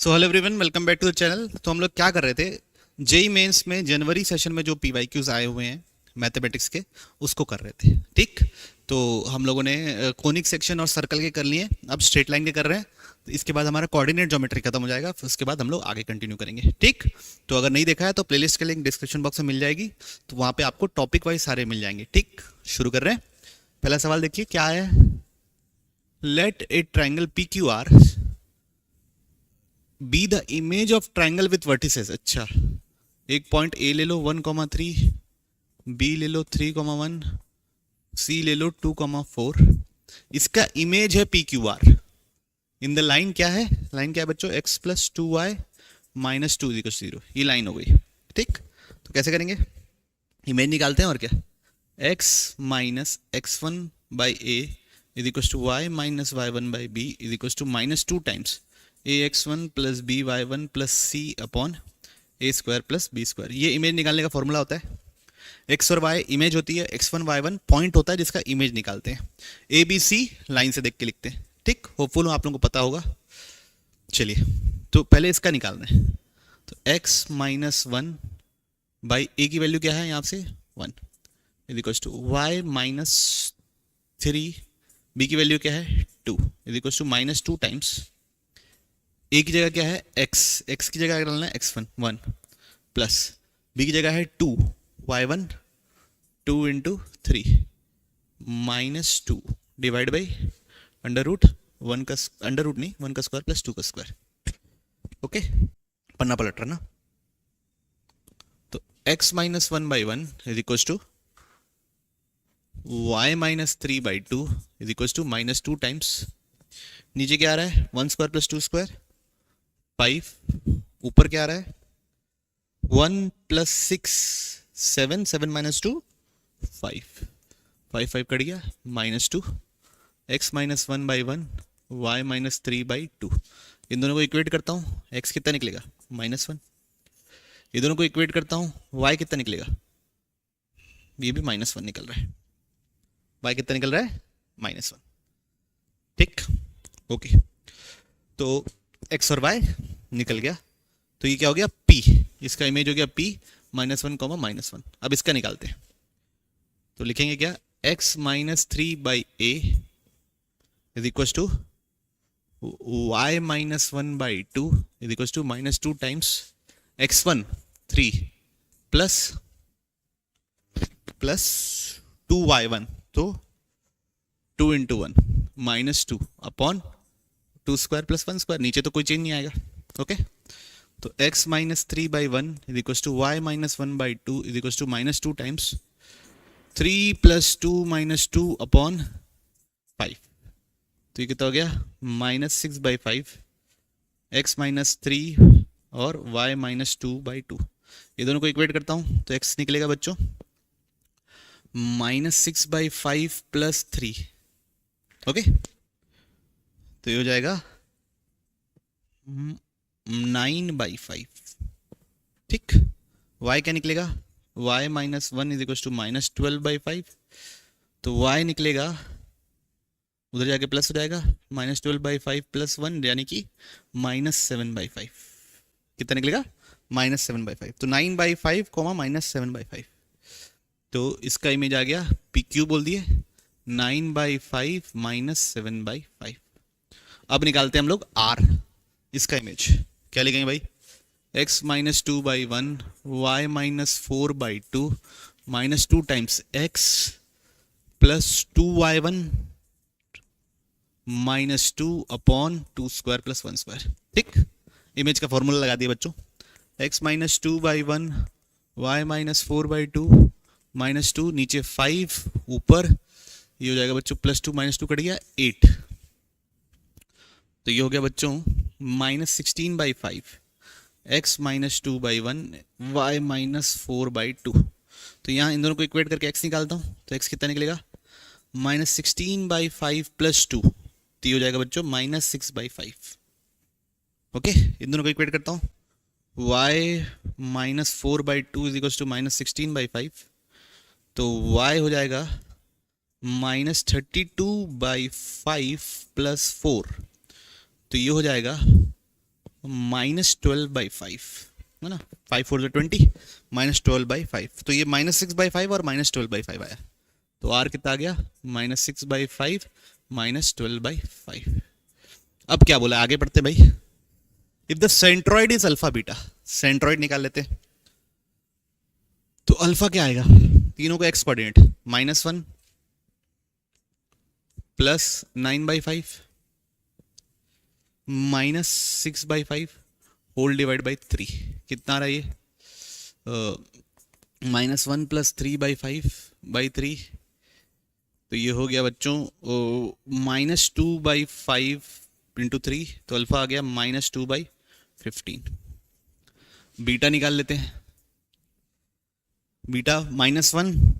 So hello everyone, welcome back to the channel. तो हम लोग क्या कर रहे थे, जेई मेंस में जनवरी सेशन में जो पीवाईक्यूज आए हुए हैं मैथमेटिक्स के, उसको कर रहे थे। ठीक, तो हम लोगों ने कोनिक सेक्शन और सर्कल के कर लिए, अब स्ट्रेट लाइन के कर रहे हैं। तो इसके बाद हमारा कोऑर्डिनेट ज्योमेट्री खत्म हो जाएगा, फिर उसके बाद हम लोग आगे कंटिन्यू करेंगे। ठीक, तो अगर नहीं देखा है तो प्लेलिस्ट के लिंक डिस्क्रिप्शन बॉक्स में मिल जाएगी, तो वहाँ पे आपको टॉपिक वाइज सारे मिल जाएंगे। ठीक, शुरू कर रहे हैं। पहला सवाल देखिए क्या है। Let a triangle p q r be the image of triangle with vertices. अच्छा, एक पॉइंट ए ले लो 1,3, बी ले लो 3,1, सी ले लो 2,4। इसका इमेज है P q are. In the line क्या है, लाइन क्या है बच्चों, x plus 2y minus 2 equal 0। ये लाइन हो गई। ठीक, तो कैसे करेंगे, इमेज निकालते हैं और क्या, x minus x1 by a is equal to y minus y1 by b is equal to minus 2 times ax1 plus by1 plus c upon a square plus b square. ये इमेज निकालने का formula होता है। x और y image होती है, x1 y1 point होता है जिसका इमेज निकालते हैं। ए बी सी लाइन से देख के लिखते हैं। ठीक, होपफुल आप लोगों को पता होगा। चलिए, तो पहले इसका निकालना है। तो x माइनस 1 बाई ए की वैल्यू क्या है यहाँ से 1 is equal to y minus 3, b की वैल्यू क्या है 2 is equal to minus 2 times a की जगह क्या है x, x की जगह डालना है x1 1 प्लस बी की जगह है 2 y1 2 into 3 minus 2 divide by under root 1 का अंडर रूट नहीं 1 का स्क्वायर प्लस 2 का स्क्वायर। ओके, पन्ना पलट रहा ना। तो x minus 1 by 1 is equal to y minus 3 by 2 is equal to minus 2 times, नीचे क्या आ रहा है 1 स्क्वायर प्लस 2 स्क्वायर 5, ऊपर क्या आ रहा है 1 प्लस 6 7, 7 माइनस 2 5, 5 5 कट गया minus 2, x minus 1 by 1 y minus 3 by 2। इन दोनों को इक्वेट करता हूँ, x कितना निकलेगा माइनस 1। ये दोनों को इक्वेट करता हूँ, y कितना निकलेगा, ये भी माइनस 1 निकल रहा है। y कितना निकल रहा है माइनस 1। ठीक, ओके, तो x और y निकल गया। तो ये क्या हो गया p, इसका इमेज हो गया p माइनस 1 कॉमा माइनस 1। अब इसका निकालते हैं, तो लिखेंगे क्या x minus 3 by a is equal to y minus 1 by 2 is equal to minus 2 times x1 3 plus plus 2y1, तो 2 into 1 minus 2 upon 2 square plus 1 square, नीचे तो कोई चेंज नहीं आएगा। ओके, तो x minus 3 by 1 is equal to y minus 1 by 2 is equal to minus 2 times 3 plus 2 minus 2 upon 5। तो ये कितना हो गया माइनस 6 बाई 5, x माइनस 3 और y माइनस 2 बाई 2। ये दोनों को इक्वेट करता हूँ, तो x निकलेगा बच्चों माइनस 6 बाई 5 प्लस 3। ओके, तो ये हो जाएगा 9 बाई 5। ठीक, y क्या निकलेगा, y minus 1 is equal to minus 12 by 5। तो y निकलेगा, उधर जाके प्लस हो जाएगा, माइनस 12 बाई 5 प्लस 1 यानी कि माइनस 7 बाई 5। कितना निकलेगा माइनस 7 बाई 5। तो 9 बाई 5 कॉमा माइनस 7 बाई 5। तो इसका इमेज आ गया पी क्यू बोल दिए 9 बाई 5 माइनस 7 बाई 5। अब निकालते हैं हम लोग r, इसका इमेज क्या लिखेंगे भाई, x minus 2 by 1 y minus 4 by 2 minus 2 times x plus 2y1 minus 2 upon 2 square plus 1 square. ठीक, इमेज का फॉर्मूला लगा दिया बच्चों, x minus 2 by 1 y minus 4 by 2 minus 2, नीचे 5, ऊपर ये हो जाएगा बच्चों प्लस 2 माइनस 2 कट गया 8। तो ये हो गया बच्चों minus 16 by 5 x minus 2 by 1 y minus 4 by 2। तो यहाँ इन दोनों को इक्वेट करके x निकालता हूँ, तो x कितना निकलेगा माइनस 16 बाई 5 प्लस 2, तो ये हो जाएगा बच्चों माइनस 6 बाई 5। ओके, इन दोनों को इक्वेट करता हूँ, y minus 4 by 2 is equal to minus 16 by 5। तो y हो जाएगा माइनस 32 बाई 5 प्लस 4, तो ये हो जाएगा -12/5 है ना, 5 4 20, -12/5, तो ये -6/5 और -12/5 आया, तो आर कितना आ गया, -6/5 -12/5। अब क्या बोला, आगे बढ़ते भाई। If the centroid is alpha beta, centroid निकाल लेते हैं, तो अल्फा क्या आएगा, तीनों का x coordinate -1 +9/5 -6/5 whole divide by 3, कितना आ रहा है ये, -1 +3/5/3, तो ये हो गया बच्चों -2/5 इंटू 3, तो अल्फा आ गया -2/15। बीटा निकाल लेते हैं, बीटा -1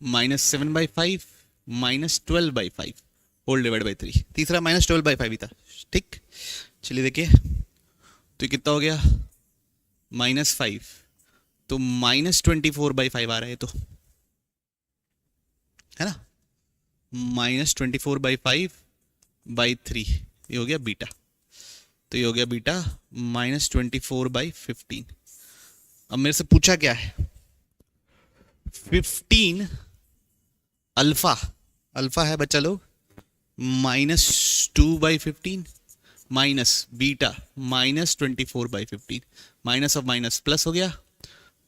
-7/5 -12/5 होल डिवाइड बाई 3, तीसरा -12/5 ही था, ठीक। चलिए देखिए, तो कितना हो गया -5, तो -24/5 आ रहा है, तो है ना, -24/5/3, ये हो गया बीटा, तो ये हो गया बीटा -24/15। अब मेरे से पूछा क्या है, 15 अल्फा, अल्फा है बच्चा लोग, -2/15 minus beta -24/15, minus of minus plus हो गया,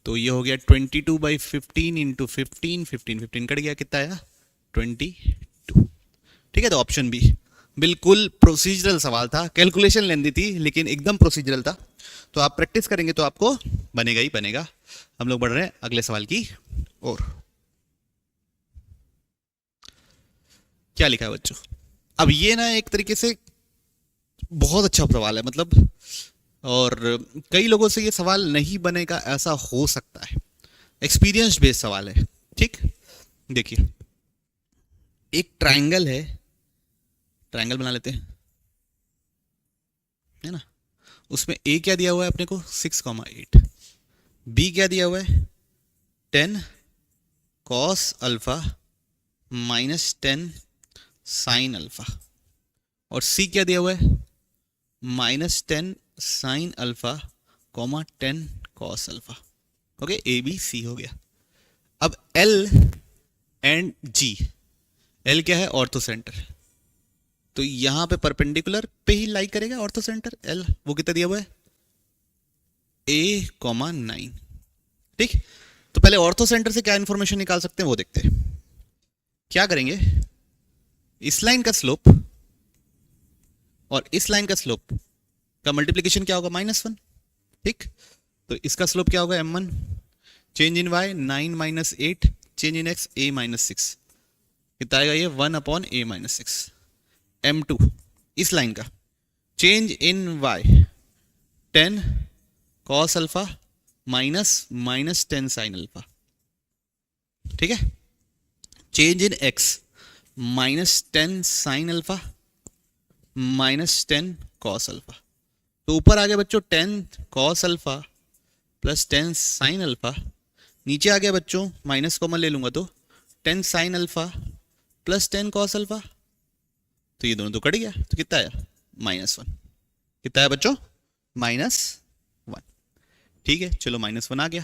तो ये हो गया 22/15 इंटू 15, 15 कट गया, कितना आया 22। ठीक है, तो ऑप्शन बी बिल्कुल प्रोसीजरल सवाल था, कैलकुलेशन लेंदी थी लेकिन एकदम प्रोसीजरल था, तो आप प्रैक्टिस करेंगे तो आपको बनेगा ही बनेगा। हम लोग बढ़ रहे हैं अगले सवाल की ओर। क्या लिखा है बच्चों, अब ये ना एक तरीके से बहुत अच्छा सवाल है, मतलब, और कई लोगों से ये सवाल नहीं बनेगा ऐसा हो सकता है, एक्सपीरियंस बेस्ड सवाल है। ठीक, देखिए एक ट्रायंगल है, ट्रायंगल बना लेते हैं, है ना, उसमें ए क्या दिया हुआ है अपने को 6,8, बी क्या दिया हुआ है 10 cos अल्फा -10 sin अल्फा, और सी क्या दिया हुआ है -10 sin alpha, 10 cos alpha. Okay, a b c हो गया। अब एल एंड जी, एल क्या है ऑर्थो सेंटर, तो यहां पे परपेंडिकुलर पे ही लाई करेगा ऑर्थो सेंटर एल, वो कितना दिया हुआ है A,9। ठीक, तो पहले ऑर्थो सेंटर से क्या इंफॉर्मेशन निकाल सकते हैं वो देखते हैं। क्या करेंगे, इस लाइन का स्लोप और इस लाइन का स्लोप का मल्टीप्लीकेशन क्या होगा -1। ठीक, तो इसका स्लोप क्या होगा m1, change in y 9 - 8, change in x a - 6, कितना आएगा ये 1/a-6। m2 इस लाइन का change in y 10 cos alpha -10 sin alpha. ठीक है, change in x -10 sin alpha -10 cos alpha, तो ऊपर आ गया बच्चों 10 cos alpha plus 10 sin alpha, नीचे आ गया बच्चों माइनस कॉमन ले लूंगा तो 10 sin alpha plus 10 cos alpha, तो ये दोनों तो कट गया, तो कितना आया -1, कितना आया बच्चों -1। ठीक है, चलो -1 आ गया,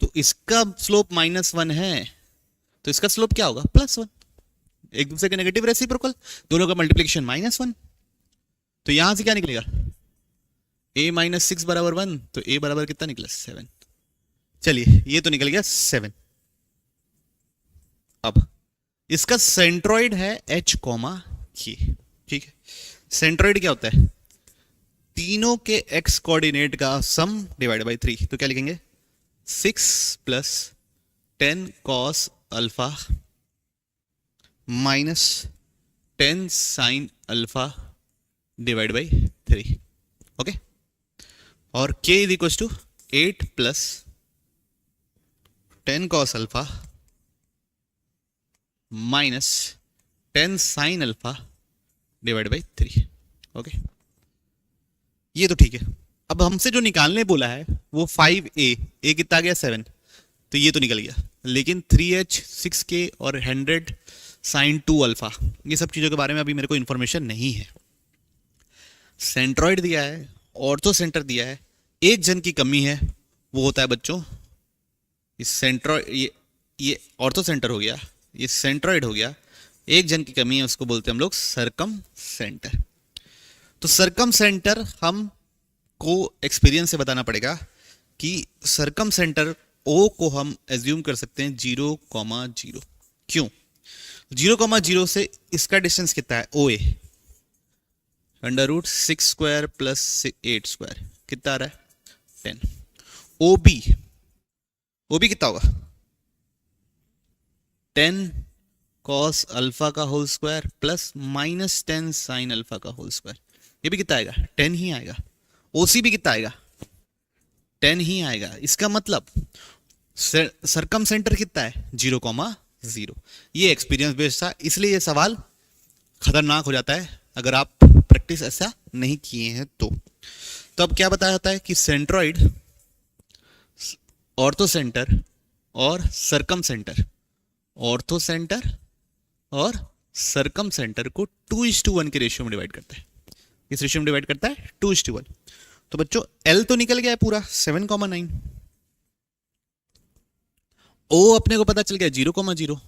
तो इसका स्लोप -1 है, तो इसका स्लोप क्या होगा +1, एक दूसरे के नेगेटिव रेसिप्रोकल, दोनों का मल्टीप्लिकेशन -1, तो यहां से क्या निकलेगा a - 6 बराबर 1, तो a बराबर कितना निकला 7। चलिए ये तो निकल गया 7। अब इसका सेंट्रॉइड है h, k। ठीक है, सेंट्रॉइड क्या होता है, तीनों के x कोऑर्डिनेट का सम डिवाइड बाई 3, तो क्या लिखेंगे 6 + 10 cos alpha -10 sin alpha divide by 3। Okay, और k is equal to 8 + 10 cos alpha -10 sin alpha divide by 3। Okay, ये तो ठीक है। अब हमसे जो निकालने बोला है वो 5a, a कितना गया 7, तो ये तो निकल गया, लेकिन 3h 6k और 100 sin 2 अल्फा, ये सब चीज़ों के बारे में अभी मेरे को इन्फॉर्मेशन नहीं है। सेंट्रॉइड दिया है ऑर्थो सेंटर दिया है, एक जन की कमी है, वो होता है बच्चों इस सेंट्रॉइड, ये ऑर्थो सेंटर हो गया, ये सेंट्रॉइड हो गया, एक जन की कमी है, उसको बोलते हैं हम लोग सरकम सेंटर। तो सरकम सेंटर हम को एक्सपीरियंस से बताना पड़ेगा कि सरकम सेंटर ओ को हम एज्यूम कर सकते हैं 0,0। क्यों? 0,0 से इसका डिस्टेंस कितना है? ओ ए √6² + 8² कितना आ रहा है? 10। ओ बी कितना होगा? 10 cos अल्फा का whole square plus -10 sin alpha का होल स्क्वायर। ये भी कितना आएगा? 10 ही आएगा। ओसी भी कितना आएगा? 10 ही आएगा। इसका मतलब सरकम सेंटर कितना है? 0,0। ये एक्सपीरियंस बेस्ड था, इसलिए ये सवाल खतरनाक हो जाता है अगर आप प्रैक्टिस ऐसा नहीं किए हैं तो। अब क्या बताया जाता है कि सेंट्रॉइड, ऑर्थो सेंटर और सरकम सेंटर, ऑर्थो सेंटर और सरकम सेंटर को 2:1 के रेशियो में डिवाइड करता है। किस रेशियो में डिवाइड करता है? 2:1। तो बच्चों L तो निकल गया है पूरा 7,9। O अपने को पता चल गया 0,0।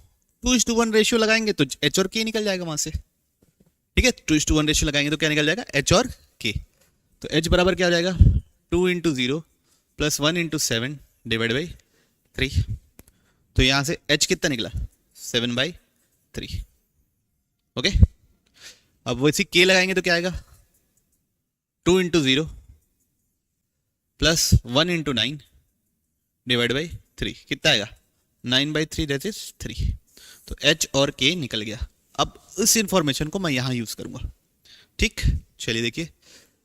2:1 रेशियो लगाएंगे तो H और K निकल जाएगा वहां से। ठीक है, 2:1 रेशियो लगाएंगे तो क्या निकल जाएगा? H और K। तो H बराबर क्या हो जाएगा? 2 × 0 + 1 × 7 / 3। तो यहां से H कितना निकला? 7/3। ओके, अब वैसे K लगाएंगे तो क्या आएगा? 2 × 0 + 1 × 9 / 3 कितना आएगा? 9/3 दैट इज 3। तो H और K निकल गया। अब इस इंफॉर्मेशन को मैं यहां यूज करूंगा। ठीक, चलिए देखिए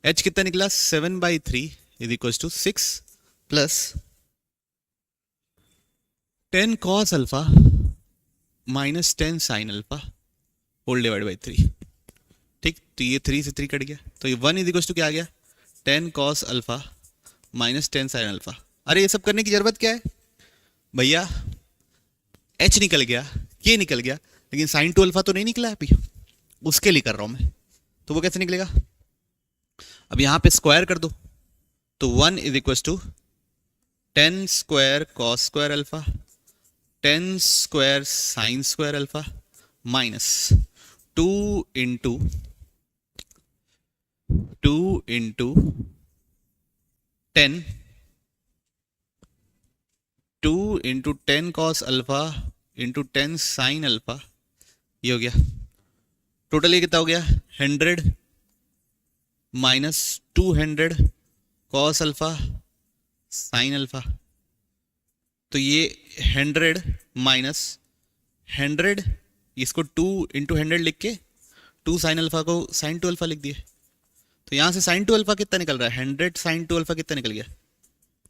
H कितना निकला? 7/3 = 6 + 10 cos alpha -10 sin alpha whole divide 3। ठीक, तो ये 3 से 3 कट गया, तो ये 1 = क्या आ गया? 10 cos अल्फा -10 sin अल्फा। अरे ये सब करने की जरूरत क्या है भैया? H निकल गया, K निकल गया, लेकिन sin 2 अल्फा तो नहीं निकला है अभी, उसके लिए कर रहा हूं मैं। तो वो कैसे निकलेगा? अब यहां पे स्क्वायर कर दो, तो 1 = 10² cos² alpha 10² sin² alpha minus 2 × 10 2 × 10 cos alpha × 10 sin alpha. ये हो गया टोटल, ये कितना हो गया? 100 - 200 cos अल्फा sin अल्फा। तो ये 100 - 100, इसको 2 × 100 लिख के 2 sin अल्फा को sin 2 अल्फा लिख दिए। तो यहां से sin 2 अल्फा कितना निकल रहा है? 100 sin 2 अल्फा कितना निकल गया?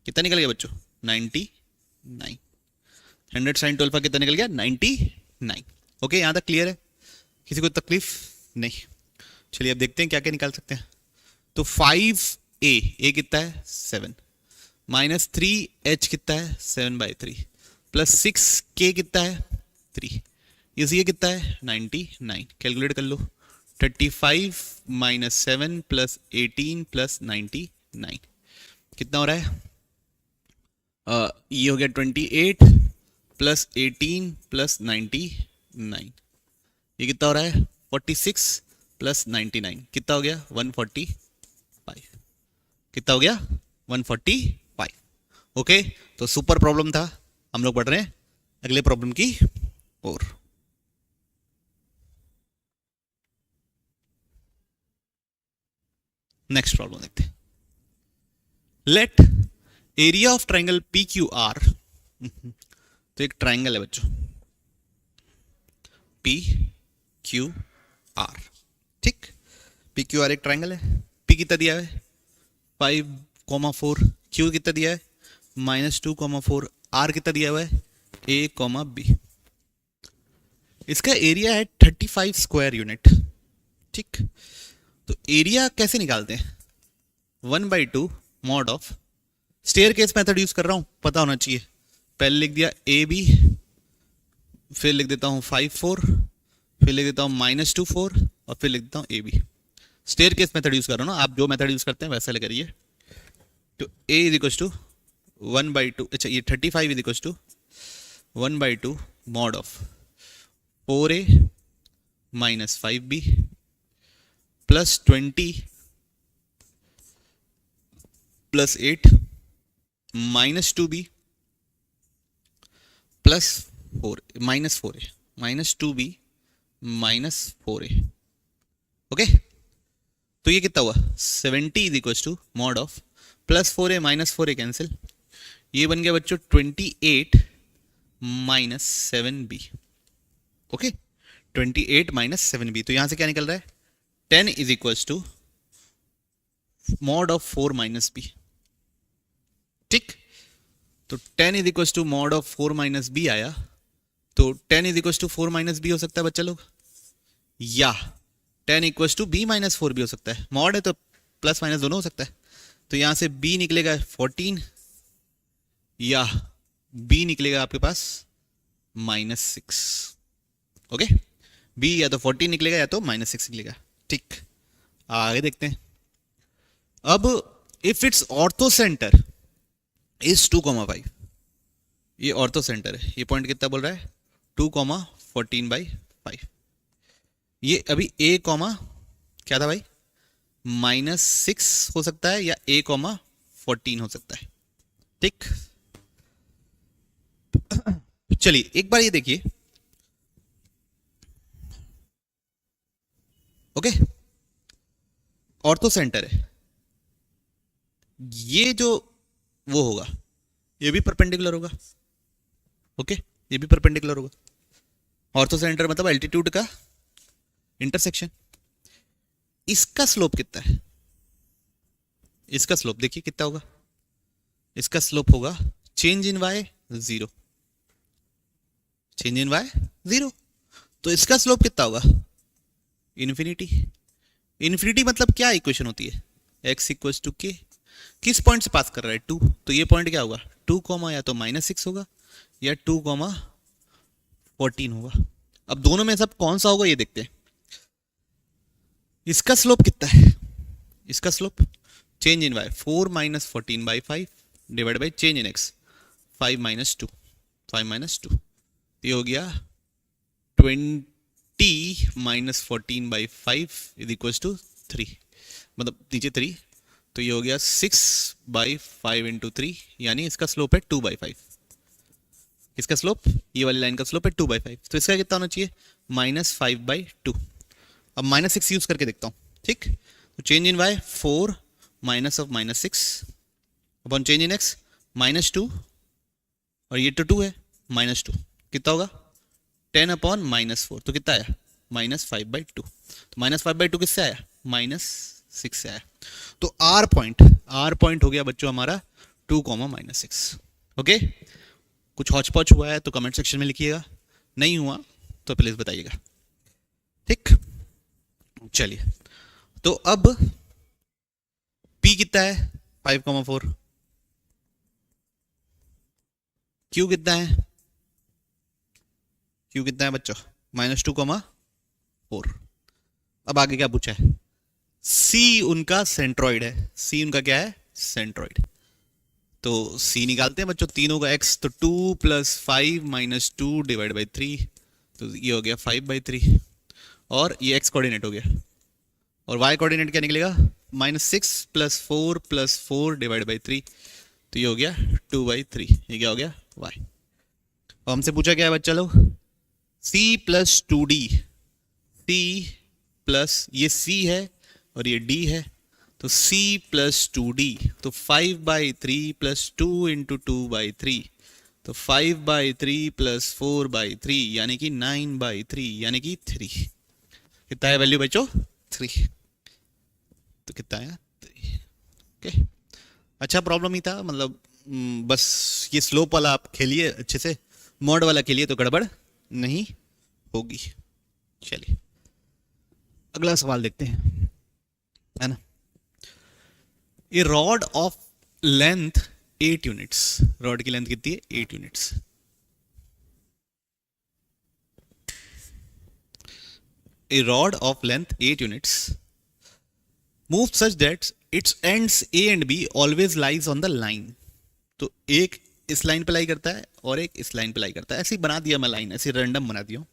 कितना निकल गया बच्चों? 99। 100 sin 2 अल्फा कितना निकल गया? 99। ओके, यहां तक क्लियर है? किसी को तकलीफ नहीं? चलिए अब देखते हैं क्या क्या निकाल सकते हैं। तो 5a कितना है? 7 -3h कितना है? 7/3 + 6k कितना है? 3। ये कितना है? 99। कैलकुलेट कर लो। 35 - 7 + 18 + 99 कितना हो रहा है? ये हो गया 28 + 18 + 99। ये कितना हो रहा है? 46 + 99 कितना हो गया? 145। कितना हो गया? 145। ओके, तो सुपर प्रॉब्लम था। हम लोग बढ़ रहे हैं अगले प्रॉब्लम की ओर। नेक्स्ट प्रॉब्लम देखते हैं। Let area of triangle PQR, तो एक ट्राइंगल है बच्चों PQR। ठीक, PQR एक ट्राइंगल है। P कितना दिया है? 5,4। Q कितना दिया है? -2,4। R कितना दिया हुआ है? A, B। इसका एरिया है 35 स्क्वायर यूनिट। ठीक, तो एरिया कैसे निकालते हैं? 1/2 mod of staircase method use कर रहा हूं, पता होना चाहिए। पहले लिख दिया AB, फिर लिख देता हूं 5,4, फिर लिख देता हूं -2,4 और फिर लिख देता हूं AB। स्टेयरकेस मेथड यूज कर रहा हूँ ना, आप जो मेथड यूज करते हैं वैसा करिए। तो a इज इक्वल टू 1/2, अच्छा ये 35 is equal to 1/2 mod of 4a minus 5b plus 20 plus 8 minus 2b plus 4 minus 4a minus 2b minus 4a। Okay, तो ये कितना हुआ 70 is equal to mod of plus 4a minus 4a cancel, ये बन गया बच्चों 28 minus 7b। Okay, 28 minus 7b, तो यहां से क्या निकल रहा है 10 is equal to mod of 4 minus b. ठीक, तो 10 is equal to mod of 4 minus b आया, तो 10 is equal to 4 minus b हो सकता है बच्चा लोग, या 10 इक्वल टू बी माइनस 4 भी हो सकता है, मॉड है तो प्लस माइनस दोनों हो सकता है। तो यहां से b निकलेगा 14 या b निकलेगा आपके पास -6। ओके, b या तो 14 निकलेगा या तो -6 निकलेगा। ठीक, आगे देखते हैं। अब if it's ortho centre is 2,5, ये ऑर्थो सेंटर है, ये पॉइंट कितना बोल रहा है 2,14/5। ये अभी a कॉमा क्या था भाई -6 हो सकता है या a कॉमा 14 हो सकता है। ठीक, चलिए एक बार ये देखिए। ओके, ऑर्थो सेंटर है, ये जो वो होगा ये भी परपेंडिकुलर होगा। ओके, ये भी परपेंडिकुलर होगा। ऑर्थो सेंटर मतलब एल्टीट्यूड का इंटरसेक्शन। इसका स्लोप कितना है, इसका स्लोप देखिए कितना होगा, इसका स्लोप होगा change in y 0, change in y 0, तो इसका स्लोप कितना होगा इन्फिनिटी। इन्फिनिटी मतलब क्या इक्वेशन होती है x इक्वल्स टू k, किस पॉइंट से पास कर रहा है 2, तो ये पॉइंट क्या होगा 2, या तो -6 होगा या 2,14 होगा। अब दोनों में सब कौन सा होगा ये देखते हैं। इसका स्लोप कितना है, इसका slope change in y 4 - 14/5 divide by change in x 5 - 2, 5 - 2, ये हो गया 20 - 14/5 इज इक्वल टू 3, मतलब नीचे 3, तो ये हो गया 6/5 × 3, यानी इसका स्लोप है 2/5। इसका स्लोप, ये वाली लाइन का स्लोप है 2/5, तो इसका कितना होना चाहिए -5/2। अब -6 यूज करके देखता हूँ। ठीक, तो change in y 4 minus of -6 upon change in x -2, और ये तो 2 है -2, कितना होगा 10 अपॉन -4, तो कितना आया -5/2। तो -5/2 किससे आया -6 से आया। तो r पॉइंट हो गया बच्चों हमारा 2, -6। ओके, कुछ हौच पौच हुआ है तो कमेंट सेक्शन में लिखिएगा, नहीं हुआ तो प्लीज बताइएगा। ठीक, चलिए, तो अब p कितना है 5,4, q कितना है, q कितना है बच्चों -2,4। अब आगे क्या पूछा है, c उनका सेंट्रॉइड है, c उनका क्या है सेंट्रॉइड, तो c निकालते हैं बच्चों, तीनों का x, तो 2 + 5 - 2 डिवाइड बाई 3, तो ये हो गया 5/3, और ये x कोऑर्डिनेट हो गया, और y कोऑर्डिनेट क्या निकलेगा -6 + 4 + 4 डिवाइड बाई 3, तो ये हो गया 2/3, ये क्या हो गया y। और हमसे पूछा क्या है बच्चा लोग c + 2d, c प्लस ये c है और ये d है, तो c + 2d, तो 5/3 + 2 × 2/3, तो 5/3 + 4/3 यानी कि 9/3, यानी कि 3। कितना है वैल्यू बच्चों 3, तो कितना है 3। ओके, अच्छा प्रॉब्लम ही था, मतलब बस ये स्लोप वाला आप खेलिए अच्छे से, मॉड वाला खेलिए तो गड़बड़ नहीं होगी। चलिए अगला सवाल देखते हैं, है ना। A rod of length 8 units, rod की लेंथ कितनी है 8 units. A rod of length 8 units move such that its ends A end B always lies on the line. तो एक इस लाइन पे लाई करता है और एक इस लाइन पे लाई करता है। ऐसे ही बना दिया मैं लाइन, ऐसे रैंडम बना दिया हूँ।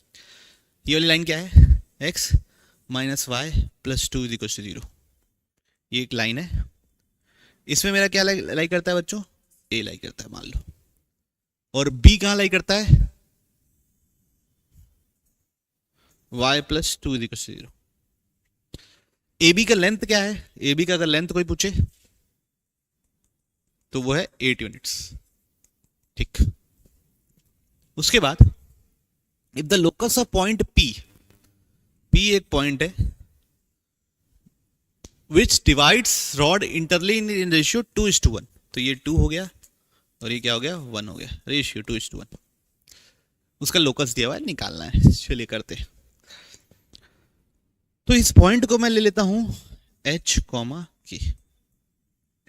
ये वाली लाइन क्या है, x minus y plus 2 is equal to 0। ये एक लाइन है, इसमें मेरा क्या लाई करता है बच्चों, a लाई करता है मान लो, और b कहाँ लाई करता है, y plus 2 is equal to 0। A b का लेंथ क्या है, ए बी का अगर लेंथ कोई पूछे तो वो है 8 यूनिट्स। ठीक, उसके बाद if the locus of point P, P एक पॉइंट है विच डिवाइड्स रॉड इंटरली इन रेशियो 2:1। तो ये 2 हो गया और ये क्या हो गया, 1 हो गया, रेशियो 2:1। उसका लोकस दिया हुआ है, निकालना है, चलिए करते हैं। तो इस पॉइंट को मैं ले लेता हूं h, k।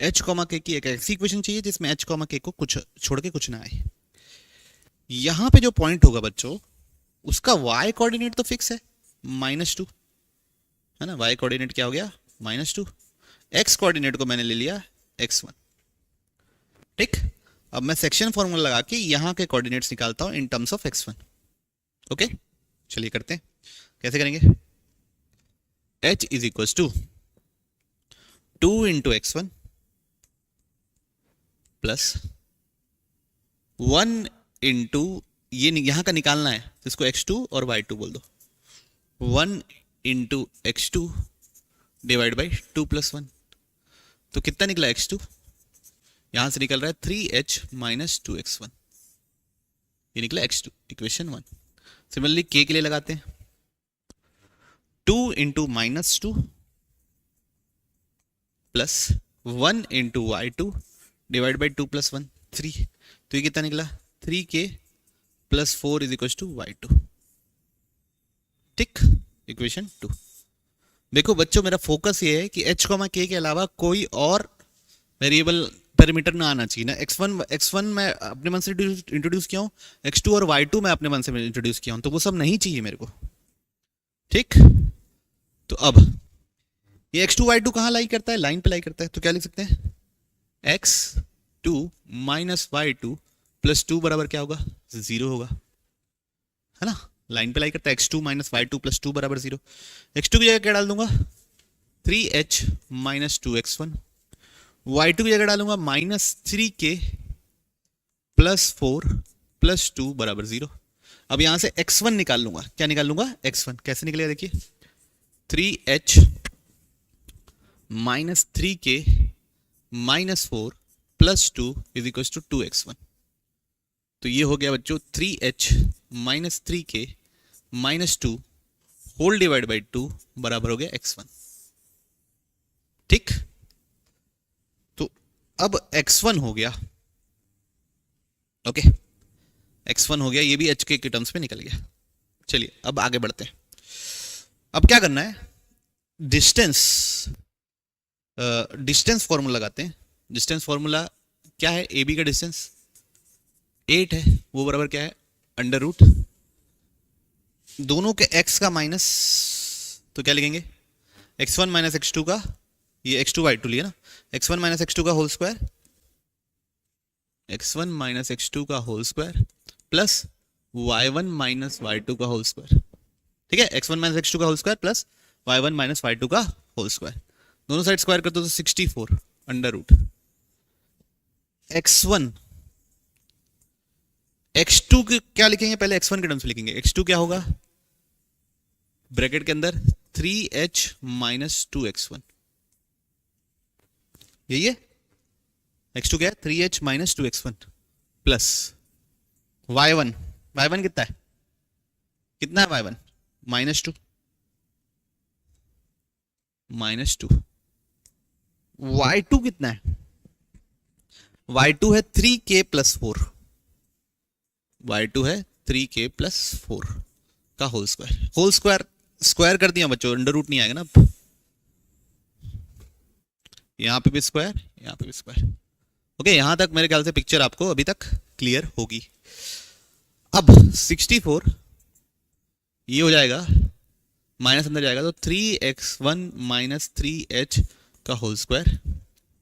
h, k की एक ऐसी इक्वेशन चाहिए जिसमें h, k को कुछ छोड़ के कुछ ना आए। यहां पे जो पॉइंट होगा बच्चों, उसका y कोऑर्डिनेट तो फिक्स है -2, है ना। y कोऑर्डिनेट क्या हो गया, -2। x कोऑर्डिनेट को मैंने ले लिया x1। ठीक, अब मैं सेक्शन फॉर्मूला लगा के यहां के कोऑर्डिनेट्स निकालता हूं in terms of x1। Okay, चलिए करते हैं। कैसे करेंगे, h is equal to 2 into x1 plus 1 into, ये यहां का निकालना है तो इसको x2 और y2 बोल दो, 1 into x2 divide by 2 plus 1। तो कितना निकला x2, यहां से निकल रहा है 3h माइनस 2x1, ये निकला x2, इक्वेशन 1। सिमिलरली k के लिए लगाते हैं, 2 into -2 plus 1 into y2 divide by 2 plus 1, 3। तो ये कितना निकला, 3k plus 4 is equal to y2। ठीक, इक्वेशन 2। देखो बच्चों, मेरा फोकस ये है कि h, k के अलावा कोई और वेरिएबल पैरामीटर ना आना चाहिए ना। x1 मैं अपने मन से इंट्रोड्यूस किया हूँ, x2 और y2 मैं अपने मन से इंट्रोड्यूस किया हूँ, तो वो सब नहीं चाहिए मेरे को। ठीक, तो अब ये x2 y2 कहाँ लाई करता है, लाइन पे लाई करता है। तो क्या लिख सकते हैं, x2 माइनस y2 प्लस 2 बराबर क्या होगा, 0 होगा, है ना। लाइन पे लाई करता है, x2 माइनस y2 प्लस 2 बराबर 0। x2 की जगह क्या डाल दूंगा, 3h माइनस 2x1। y2 की जगह डालूंगा -3k प्लस 4 प्लस 2 बराबर 0। अब यहां से x1 निकाल लूंगा, क्या निकाल लूंगा, x1। कैसे निकलेगा देखिए, 3h minus 3k minus 4 plus 2 is equal to 2x1। तो ये हो गया बच्चों 3h minus 3k minus 2 whole divide by 2 बराबर हो गया x1। ठीक, तो अब x1 हो गया, ओके, x1 हो गया, ये भी h के टर्म्स में निकल गया। चलिए अब आगे बढ़ते हैं। अब क्या करना है, डिस्टेंस फॉर्मूला लगाते हैं। डिस्टेंस फॉर्मूला क्या है, ए बी का डिस्टेंस 8 है, वो बराबर क्या है, अंडर रूट दोनों के x का माइनस, तो क्या लिखेंगे, x1 माइनस x2 का, ये x2 y2 लिया ना, x1 माइनस x2 का whole square, x1 minus x2 का whole square plus y1 minus y2 का होल स्क्वायर। ठीक है, x1 माइनस x2 का whole square plus y1 minus y2 का होल स्क्वायर, दोनों साइड स्क्वायर कर दो तो 64 अंडर रूट x1, x2 क्या लिखेंगे, पहले x1 के टर्म्स में लिखेंगे। x2 क्या होगा, ब्रैकेट के अंदर 3h माइनस 2x1, यही है। x2 क्या है, 3h minus 2x1 plus y1, y1 कितना है, कितना है y1, -2 -2। y2 कितना है, y2 है 3k प्लस 4, y2 है 3k प्लस 4 का whole square. Whole square square कर दिया बच्चों, अंडर रूट नहीं आएगा ना। यहां पे भी स्क्वायर, यहां पे भी स्क्वायर। ओके, यहां तक मेरे ख्याल से पिक्चर आपको अभी तक क्लियर होगी। अब 64 ये हो जाएगा, माइनस अंदर जाएगा तो 3x1 माइनस 3h का होल स्क्वायर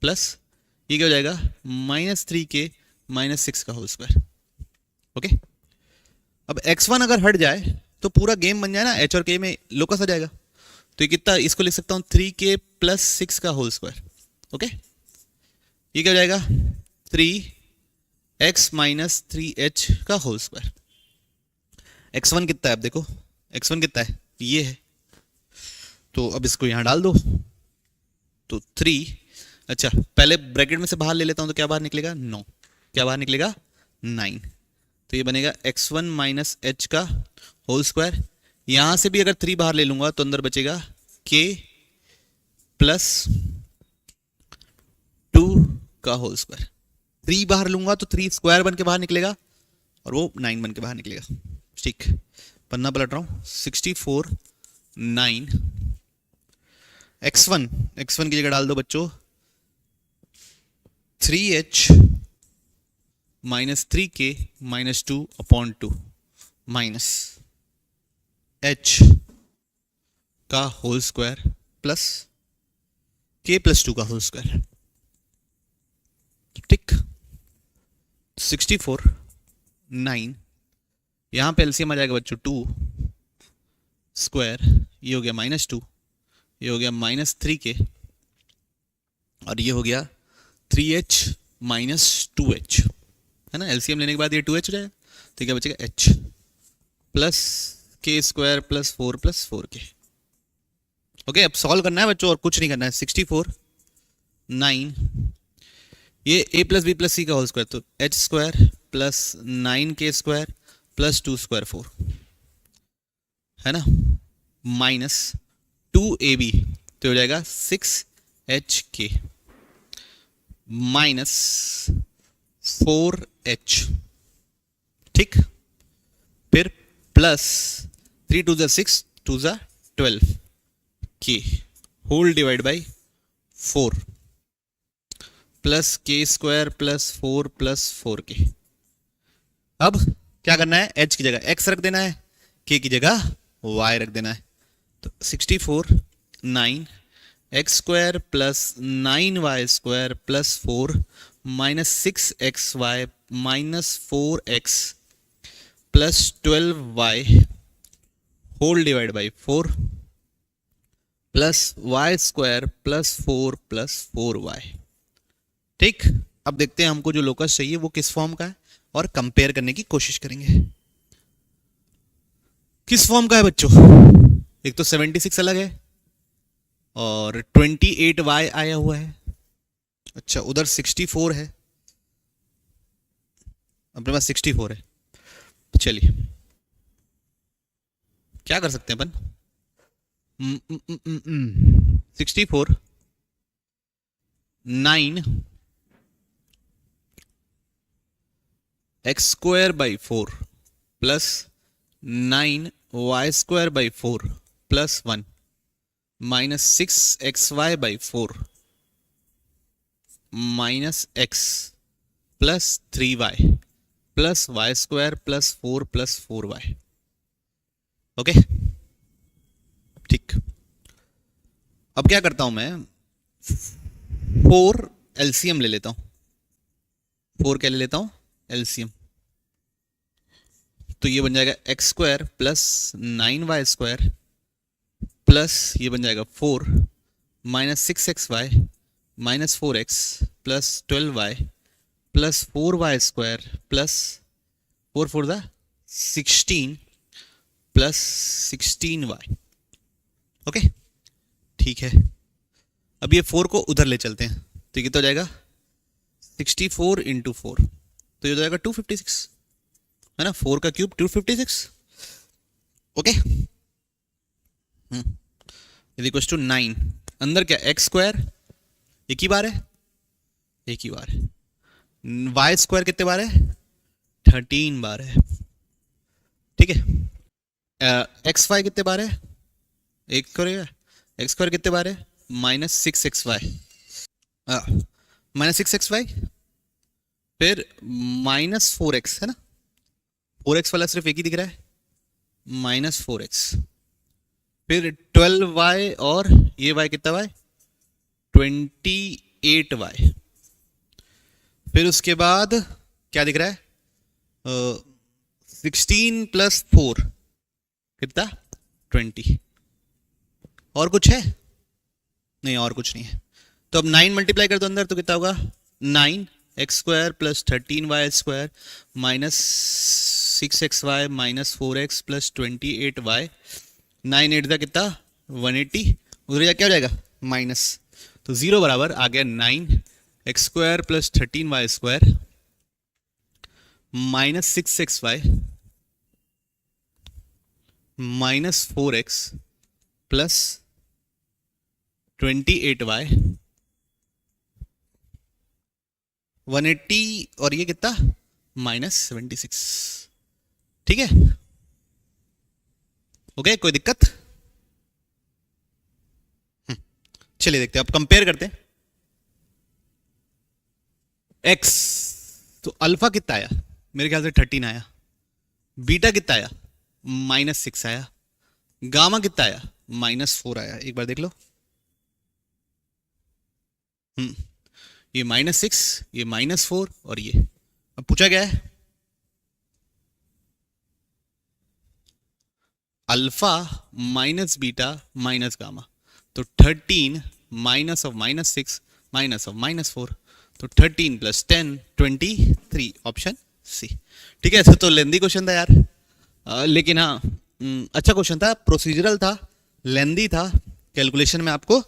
प्लस ये क्या हो जाएगा -3k -6 का होल स्क्वायर। ओके, अब x1 अगर हट जाए तो पूरा गेम बन जाए ना, h और k में लोकस आ जाएगा। तो ये कितना, इसको लिख सकता हूँ 3k + 6 का होल स्क्वायर। ओके, ये क्या हो जाएगा 3x - 3h का होल स्क्वायर। x1 कितना है, अब देखो x1 कितना है, ये है। तो अब इसको यहां डाल दो तो 3, अच्छा पहले ब्रैकेट में से बाहर ले लेता हूं तो क्या बाहर निकलेगा 9, क्या बाहर निकलेगा 9। तो ये बनेगा x1 - h का होल स्क्वायर। यहां से भी अगर 3 बाहर ले लूंगा तो अंदर बचेगा k + 2 का होल स्क्वायर। 3 बाहर लूंगा तो 3 स्क्वायर बन के बाहर निकलेगा और वो 9 बन के बाहर निकलेगा। ठीक, पन्ना पलट रहा हूं, 64 9 x1 की जगह डाल दो बच्चों 3h - 3k - 2/2 माइनस h का होल स्क्वायर प्लस k + 2 का होल स्क्वायर। ठीक, 64 9, यहां पे एलसीएम आ जाएगा बच्चों 2 स्क्वायर, ये हो गया -2, ये हो गया -3k और ये हो गया 3h - 2h, है ना। एलसीएम लेने के बाद ये 2h हो जाएगा तो क्या बचेगा h plus k square plus 4 + 4k। Okay, अब सॉल्व करना है बच्चों और कुछ नहीं करना है। 64 9, ये a + b + c का होल स्क्वायर तो h square plus 9k square plus 2 square 4, है ना, माइनस 2ab तो हो जाएगा 6hk माइनस 4h। ठीक, फिर plus 3 2 6 2 12 k whole divide by 4 plus k square plus 4 + 4k। अब क्या करना है, h की जगह x रख देना है, k की जगह y रख देना है। तो 64 9 x square plus 9y square plus 4 minus 6xy minus 4x plus 12y whole divide by 4 plus y square plus 4 + 4y। ठीक, अब देखते हैं हमको जो लोकस चाहिए वो किस फॉर्म का है और कंपेयर करने की कोशिश करेंगे। किस फॉर्म का है बच्चों, एक तो 76 अलग है और 28y आया हुआ है। अच्छा, उधर 64 है, अपने पास 64 है। चलिए क्या कर सकते हैं अपन, 64 9 x square by 4 plus 9 y square by 4 plus 1 minus 6xy by 4 minus x plus 3y plus y square plus 4 + 4y। Okay, ठीक, अब क्या करता हूं मैं, 4 एलसीएम ले लेता हूं। 4 क्या ले लेता हूं, एलसीएम। तो ये बन जाएगा x square plus 9y square plus ये बन जाएगा 4 minus 6xy minus 4x plus 12y plus 4y square plus 4 4 दा 16 प्लस 16y। ओके, ठीक है, अब ये 4 को उधर ले चलते हैं तो ये कितना हो जाएगा 64 × 4 तो ये हो जाएगा 256, है ना, 4 का क्यूब 256। ओके, इक्वल्स टू 9, अंदर क्या x स्क्वायर एक ही बार है, एक ही बार है, y स्क्वायर कितने बार है 13 बार है। ठीक है, xy कितने बार है, एक करेगा, x स्क्वायर कितने बार है माइनस 6xy माइनस 6xy फिर माइनस 4x, है ना, 4x वाला सिर्फ एक ही दिख रहा है माइनस 4x फिर 12y और ये y कितना y 28y। फिर उसके बाद क्या दिख रहा है, 16 प्लस 4 कितना, 20। और कुछ है नहीं, और कुछ नहीं है। तो अब 9 मल्टीप्लाई कर दो अंदर तो कितना होगा, 9x² plus 13y² minus 6xy minus 4x plus 28y। 9 8 कितना, 180। उधर जा क्या हो जाएगा, माइनस। तो 0 बराबर आ गया 9x² plus 13y² minus 6xy minus 4x plus 28y। 180 और ये कितना, -76। ठीक है, ओके, कोई दिक्कत। चलिए देखते हैं, अब कंपेयर करते हैं। x तो अल्फा कितना आया, मेरे ख्याल से 13 आया। बीटा कितना आया, -6 आया। गामा कितना आया, -4 आया। एक बार देख लो, ये -6, ये -4 और ये। अब पूछा गया है alpha minus beta minus gamma. तो 13 माइनस ऑफ -6 माइनस ऑफ -4, तो 13 प्लस 10 23, ऑप्शन सी। ठीक है, ऐसा तो लेंदी क्वेश्चन था यार, लेकिन हाँ अच्छा क्वेश्चन था, प्रोसीजरल था, लेंदी था, कैलकुलेशन में आपको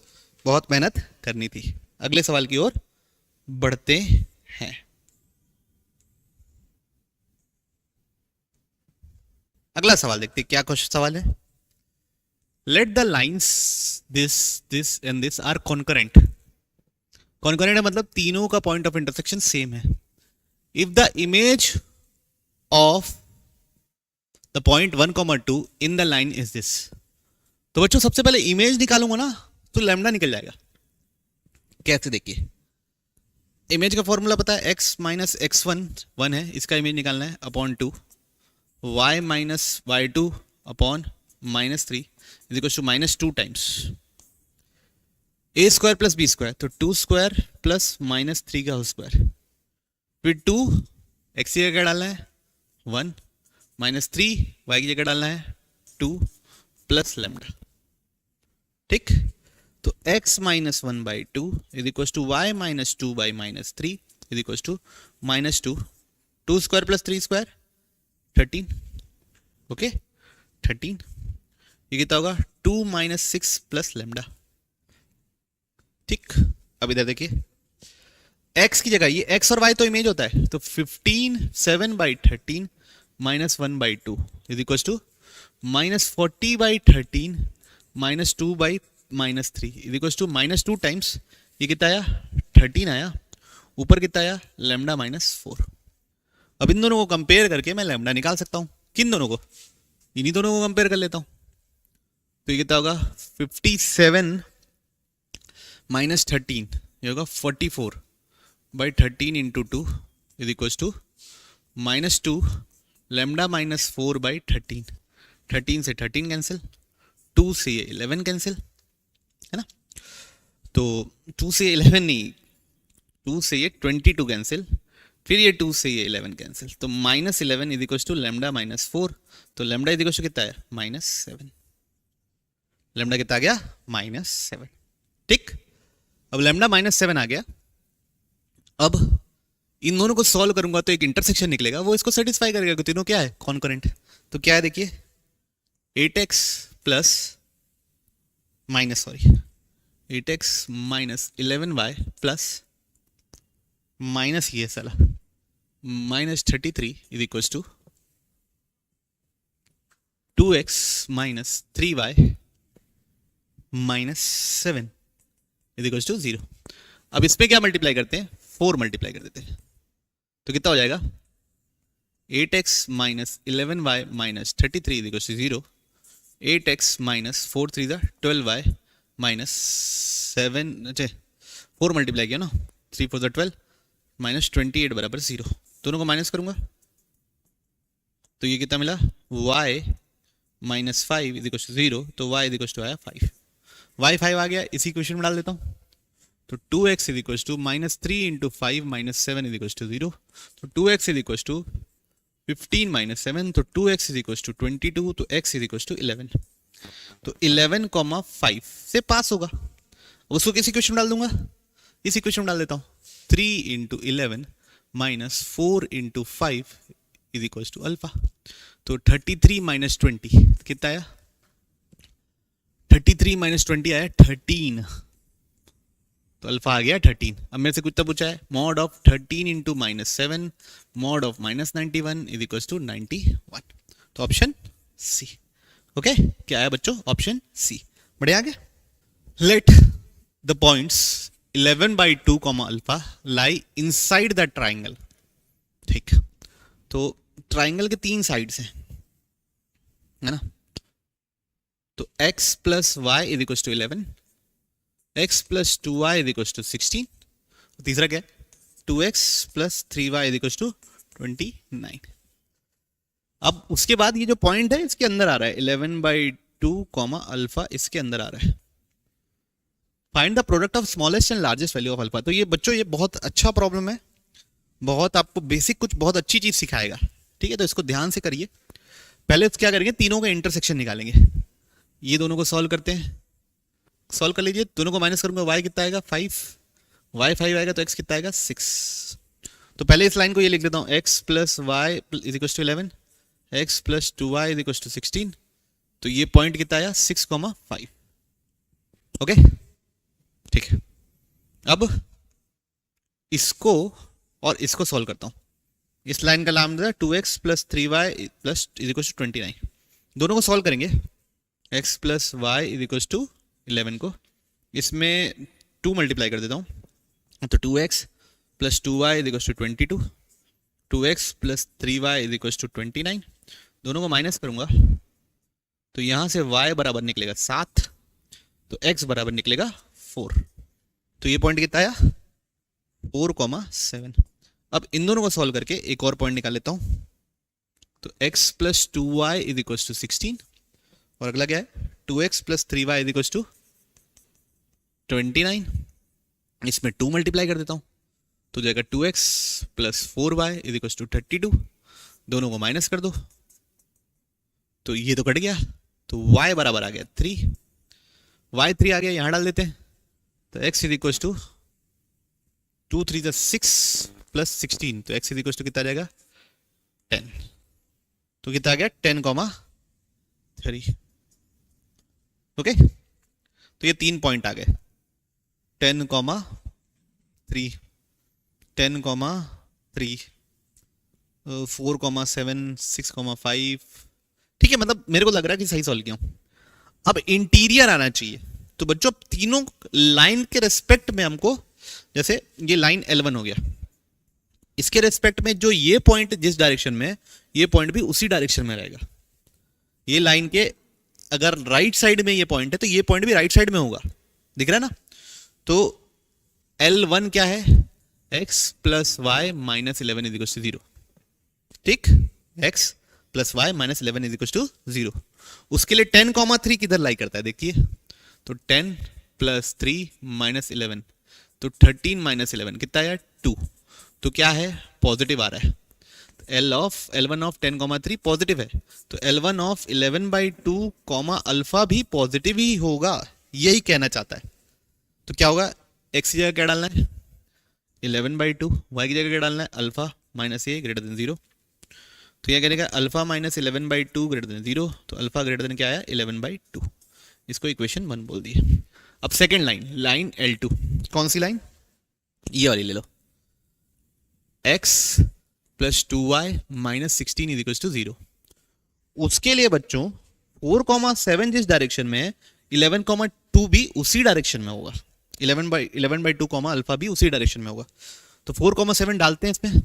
बहुत मेहनत करनी थी। अगले सवाल की ओर बढ़ते हैं। अगला सवाल देखते हैं, क्या क्वेश्चन सवाल है। Let the lines this and this are concurrent. Concurrent है मतलब तीनों का पॉइंट ऑफ इंटरसेक्शन सेम है। If the image of the point 1,2 in the line is this. तो बच्चों सबसे पहले इमेज निकालूंगा ना तो लैम्डा निकल जाएगा। कैसे, देखिए, इमेज का फॉर्मूला पता है, x माइनस x1 1 है, इसका इमेज निकालना है upon 2, y minus y2 upon -3 is equal to -2 times a² plus b², तो 2² प्लस -3 का होल स्क्वायर। फिर 2 x की जगह डालना है 1, -3 y की जगह डालना है 2 प्लस लैम्डा। ठीक, तो x minus 1/2 is equal to y minus 2/-3 is equal to -2, 2² plus 3² 13। Okay, 13। ये कितना होगा, 2 माइनस 6 प्लस लैम्डा। ठीक, अब इधर देखिए, x की जगह ये x और y तो इमेज होता है, तो 15 7/13 -1/2 is equal to -40/13 -2/-3 is equal to -2 times ये कितना आया, 13 आया। ऊपर कितना आया, लैम्डा -4। अब इन दोनों को कंपेयर करके मैं लैम्डा निकाल सकता हूं। किन दोनों को, इन्हीं दोनों को कंपेयर कर लेता हूं। तो ये कितना होगा, 57 माइनस 13, ये होगा 44/13 into 2 is equal to -2 lambda -4/13। 13 से 13 कैंसिल, 2 से ये 11 कैंसिल, है ना। तो 2 से 11 नहीं, 2 से ये 22 कैंसिल, फिर ये 2 से ये 11 कैंसिल, तो -11 इज इक्वल टू लैम्डा -4। तो लैम्डा इज इक्वल टू कितना है, -7। लैम्डा कितना आ गया, -7। ठीक, अब लैम्डा -7 आ गया। अब इन दोनों को सॉल्व करूंगा तो एक इंटरसेक्शन निकलेगा, वो इसको सेटिस्फाई करेगा। तीनों क्या है, कॉन्करेंट। तो क्या है देखिए, 8x plus -8x - 11y plus minus ये साला -33 is equal to 2x - 3y -7 is equal to 0। अब इसमें क्या मल्टीप्लाई करते हैं, 4 मल्टीप्लाई कर देते हैं, तो कितना हो जाएगा, 8x - 11y -33 is equal to 0। 8x - 4 3 12y -7, अच्छा 4 मल्टीप्लाई किया ना, 3 4 12 -28 बराबर 0। दोनों को माइनस करूंगा तो ये कितना मिला, y -5 इज इक्वल टू 0, तो y इज इक्वल टू आया 5। y 5 आ गया, इसी क्वेश्चन में डाल देता हूँ। तो 2x is equal to -3 into 5 -7 is equal to 0. तो 2x इज इक्वल टू 15 -7, तो 2x इज इक्वल टू 22, तो x इज इक्वल टू 11. तो 11,5 से पास होगा. उसको किस इक्वेशन में डाल दूंगा, इस इक्वेशन में डाल देता हूँ. 3 into 11 minus 4 into 5 is equal to alpha. तो 33 माइनस 20 कितना आया, 33 माइनस 20 आया 13. तो अल्फा आ गया 13. अब मेरे से कुछ पूछा है, mod of 13 into -7 mod of -91 is equal to 91. तो ऑप्शन सी. ओके, क्या है बच्चों, ऑप्शन सी. बढ़िया आगे. Let the points 11/2 comma alpha lie inside the triangle. ठीक, तो ट्राइंगल के 3 साइड्स हैं, है ना. तो x plus y is equal to 11, x plus 2y is equal to 16. तीसरा क्या है, 2x plus 3y is equal to 29. अब उसके बाद ये जो पॉइंट है इसके अंदर आ रहा है 11/2 कॉमा अल्फा, इसके अंदर आ रहा है. Find the product of smallest and largest value of alpha. तो ये बच्चों ये बहुत अच्छा प्रॉब्लम है, बहुत आपको बेसिक कुछ बहुत अच्छी चीज सिखाएगा. ठीक है, तो इसको ध्यान से करिए. पहले क्या करेंगे, तीनों का इंटरसेक्शन निकालेंगे. ये दोनों को सॉल्व करते हैं, सॉल्व कर लीजिए. दोनों को माइनस करूंगा, y कितना आएगा 5, y 5 आएगा तो x कितना आएगा 6. तो पहले इस लाइन को ये लिख देता हूँ, x plus y is equal to 11, x plus 2y is equal to 16. तो ये पॉइंट कितना आया 6,5. ओके, ठीक है. अब इसको और इसको सॉल्व करता हूँ. इस लाइन का नाम है 2x plus 3y plus is equal to 29. दोनों को सॉल्व करेंगे. x plus y is equal to 11 को इसमें 2 मल्टीप्लाई कर देता हूँ. तो 2x plus 2y is equal to 22, 2x plus 3y is equal to 29. दोनों को माइनस करूंगा तो यहाँ से y बराबर निकलेगा 7, तो x बराबर निकलेगा 4. तो ये पॉइंट कितना आया 4,7. अब इन दोनों को सॉल्व करके एक और पॉइंट निकाल लेता हूँ. तो x plus 2y is equal to 16 और अगला क्या है 2x plus 3y is equal to 29. इसमें 2 मल्टीप्लाई कर देता हूँ तो जाएगा 2x plus 4y is equal to 32. दोनों को माइनस कर दो तो ये तो कट गया. तो y बराबर आ गया 3, y 3 आ गया, यहाँ डाल देते हैं. तो x is equal to 2 3 6 plus 16, तो x इज इक्वल टू कितना आ जाएगा 10. तो कितना आ गया 10,3. ओके, तो ये 3 पॉइंट आ गए 10,3, 10,3, 4,7, 6,5. ठीक है, मतलब मेरे को लग रहा है कि सही सॉल्व किया हूं. अब इंटीरियर आना चाहिए. तो बच्चों तीनों लाइन के रेस्पेक्ट में हमको, जैसे ये लाइन L1 हो गया, इसके रेस्पेक्ट में जो ये पॉइंट जिस डायरेक्शन में, ये पॉइंट भी उसी डायरेक्शन में रहेगा. ये लाइन के अगर राइट साइड में ये पॉइंट है तो ये पॉइंट भी राइट साइड में होगा. दिख रहा है ना. तो L1 क्या है, x plus y minus 11 is equal to 0. ठीक, x plus y minus 11 is equal to 0. उसके लिए 10,3 किधर लाई करता है देखिए. तो 10 प्लस 3 माइनस 11, तो 13 माइनस 11 कितना आया 2. तो क्या है पॉजिटिव आ रहा है. L1 ऑफ 10,3 पॉजिटिव है. तो L1 ऑफ 11/2 कॉमा अल्फा भी पॉजिटिव ही होगा, यही कहना चाहता है. तो क्या होगा, x की जगह क्या डालना है 11/2, y की जगह क्या डालना है अल्फा माइनस ए ग्रेटर देन 0. तो यह कहेगा अल्फा माइनस 11/2 ग्रेटर देन 0. तो अल्फा ग्रेटर देन क्या आया 11/2. इसको इक्वेशन 1 बोल दिए. अब सेकेंड लाइन, लाइन L2, कौन सी लाइन, ये वाली ले लो. x plus 2y minus 16 is equal to 0. उसके लिए बच्चों 4,7 जिस डायरेक्शन में है 11,2 भी उसी डायरेक्शन में होगा. 11/2 कॉमा अल्फा भी उसी डायरेक्शन में होगा. तो 4,7 डालते हैं इसमें.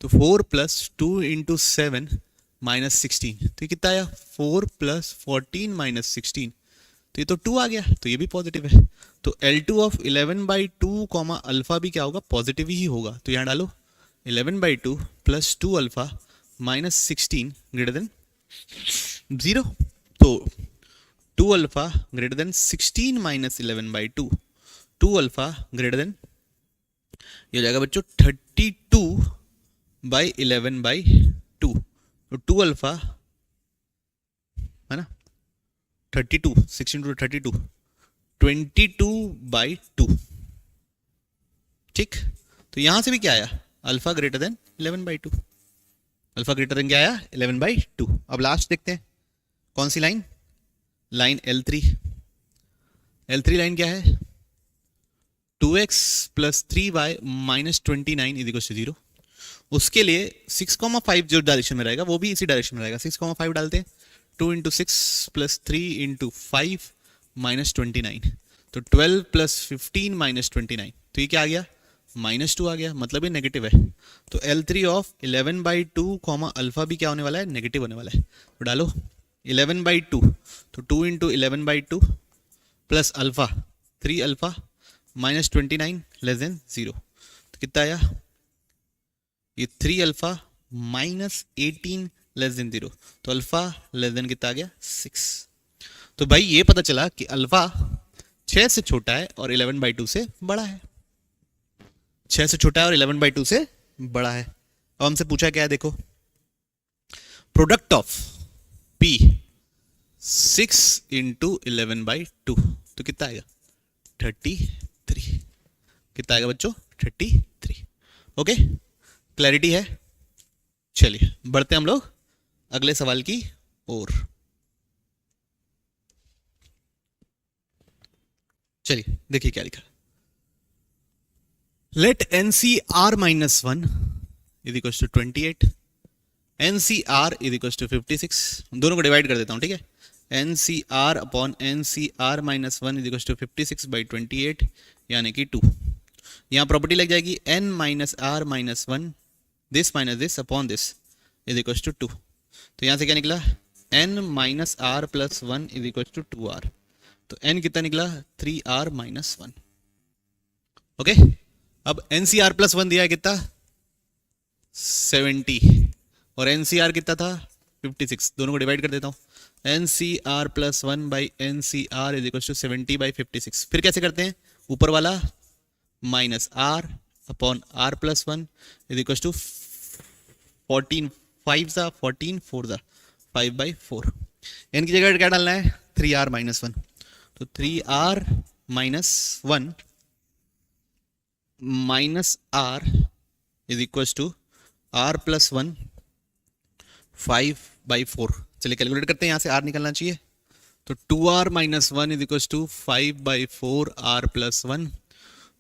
तो 4 प्लस 2 इंटू 7 माइनस 16, तो ये कितना आया 4 प्लस 14 माइनस 16. तो ये तो 2 आ गया, तो ये भी पॉजिटिव है. तो L2 ऑफ 11/2 कॉमा अल्फा भी क्या होगा पॉजिटिव ही होगा. तो यहाँ डालो 11/2 plus 2 alpha minus 16 greater than 0. तो 2 alpha greater than 16 minus 11/2. Two alpha greater than, ये हो जाएगा बच्चों 32/11/2, तो 2 अल्फा है ना, 32, 16 टू 32, 22/2, ठीक। तो यहां से भी क्या आया, alpha greater then 11/2, alpha greater then क्या आया 11/2। अब लास्ट देखते हैं कौन सी line, line L3, L3 line क्या है, 2x + 3y - 29 = 0। उसके लिए 6,5 जो डायरेक्शन में रहेगा वो भी इसी डायरेक्शन में रहेगा, 6,5 डालते हैं, 2 × 6 + 3 × 5 - 29, तो 12 + 15 - 29, तो ये क्या आ गया -2 आ गया, मतलब ये नेगेटिव है। तो L3 ऑफ 11/2 अल्फा भी क्या होने वाला है, नेगेटिव होने वाला है। तो डालो 11/2, तो 2 × 11/2 प्लस अल्फा 3 अल्फा - 29 <0, तो कितना आया, ये 3 अल्फा -18 <0, तो अल्फा कितना आ गया 6। तो भाई ये पता चला कि अल्फा 6 से छोटा है और 11/2 से बड़ा है, 6 से छोटा है और 11/2 से बड़ा है। अब हमसे पूछा क्या है, देखो प्रोडक्ट ऑफ P 6 × 11/2, तो कितना आएगा 33, कितना आएगा बच्चों 33। ओके, क्लैरिटी है। चलिए बढ़ते हैं हम लोग अगले सवाल की ओर। चलिए देखिए क्या लिखा, लेट NCR - 1 = 28, NCR = 56, दोनों को डिवाइड कर देता हूं, ठीक है। NCR अपॉन NCR - 1 = 56/28 यानी कि 2। यहाँ प्रॉपर्टी लग जाएगी N - R - 1 this minus this upon this = 2। तो यहाँ से क्या निकला, N - R + 1 = 2R, तो N कितना निकला 3R - 1। ओके, अब NCR + 1 दिया है कितना 70 और NCR कितना था 56, दोनों को डिवाइड कर देता हूँ। NCR + 1/NCR = 70/56। फिर कैसे करते हैं, ऊपर वाला -R अपॉन R + 1 = 14 5 सा 14 4 सा 5/4। n की जगह क्या डालना है 3R - 1, तो 3R - 1 -R = R + 1 5/4। चलिए कैलकुलेट करते हैं, यहाँ से R निकलना चाहिए, तो 2R - 1 = 5/4 R + 1,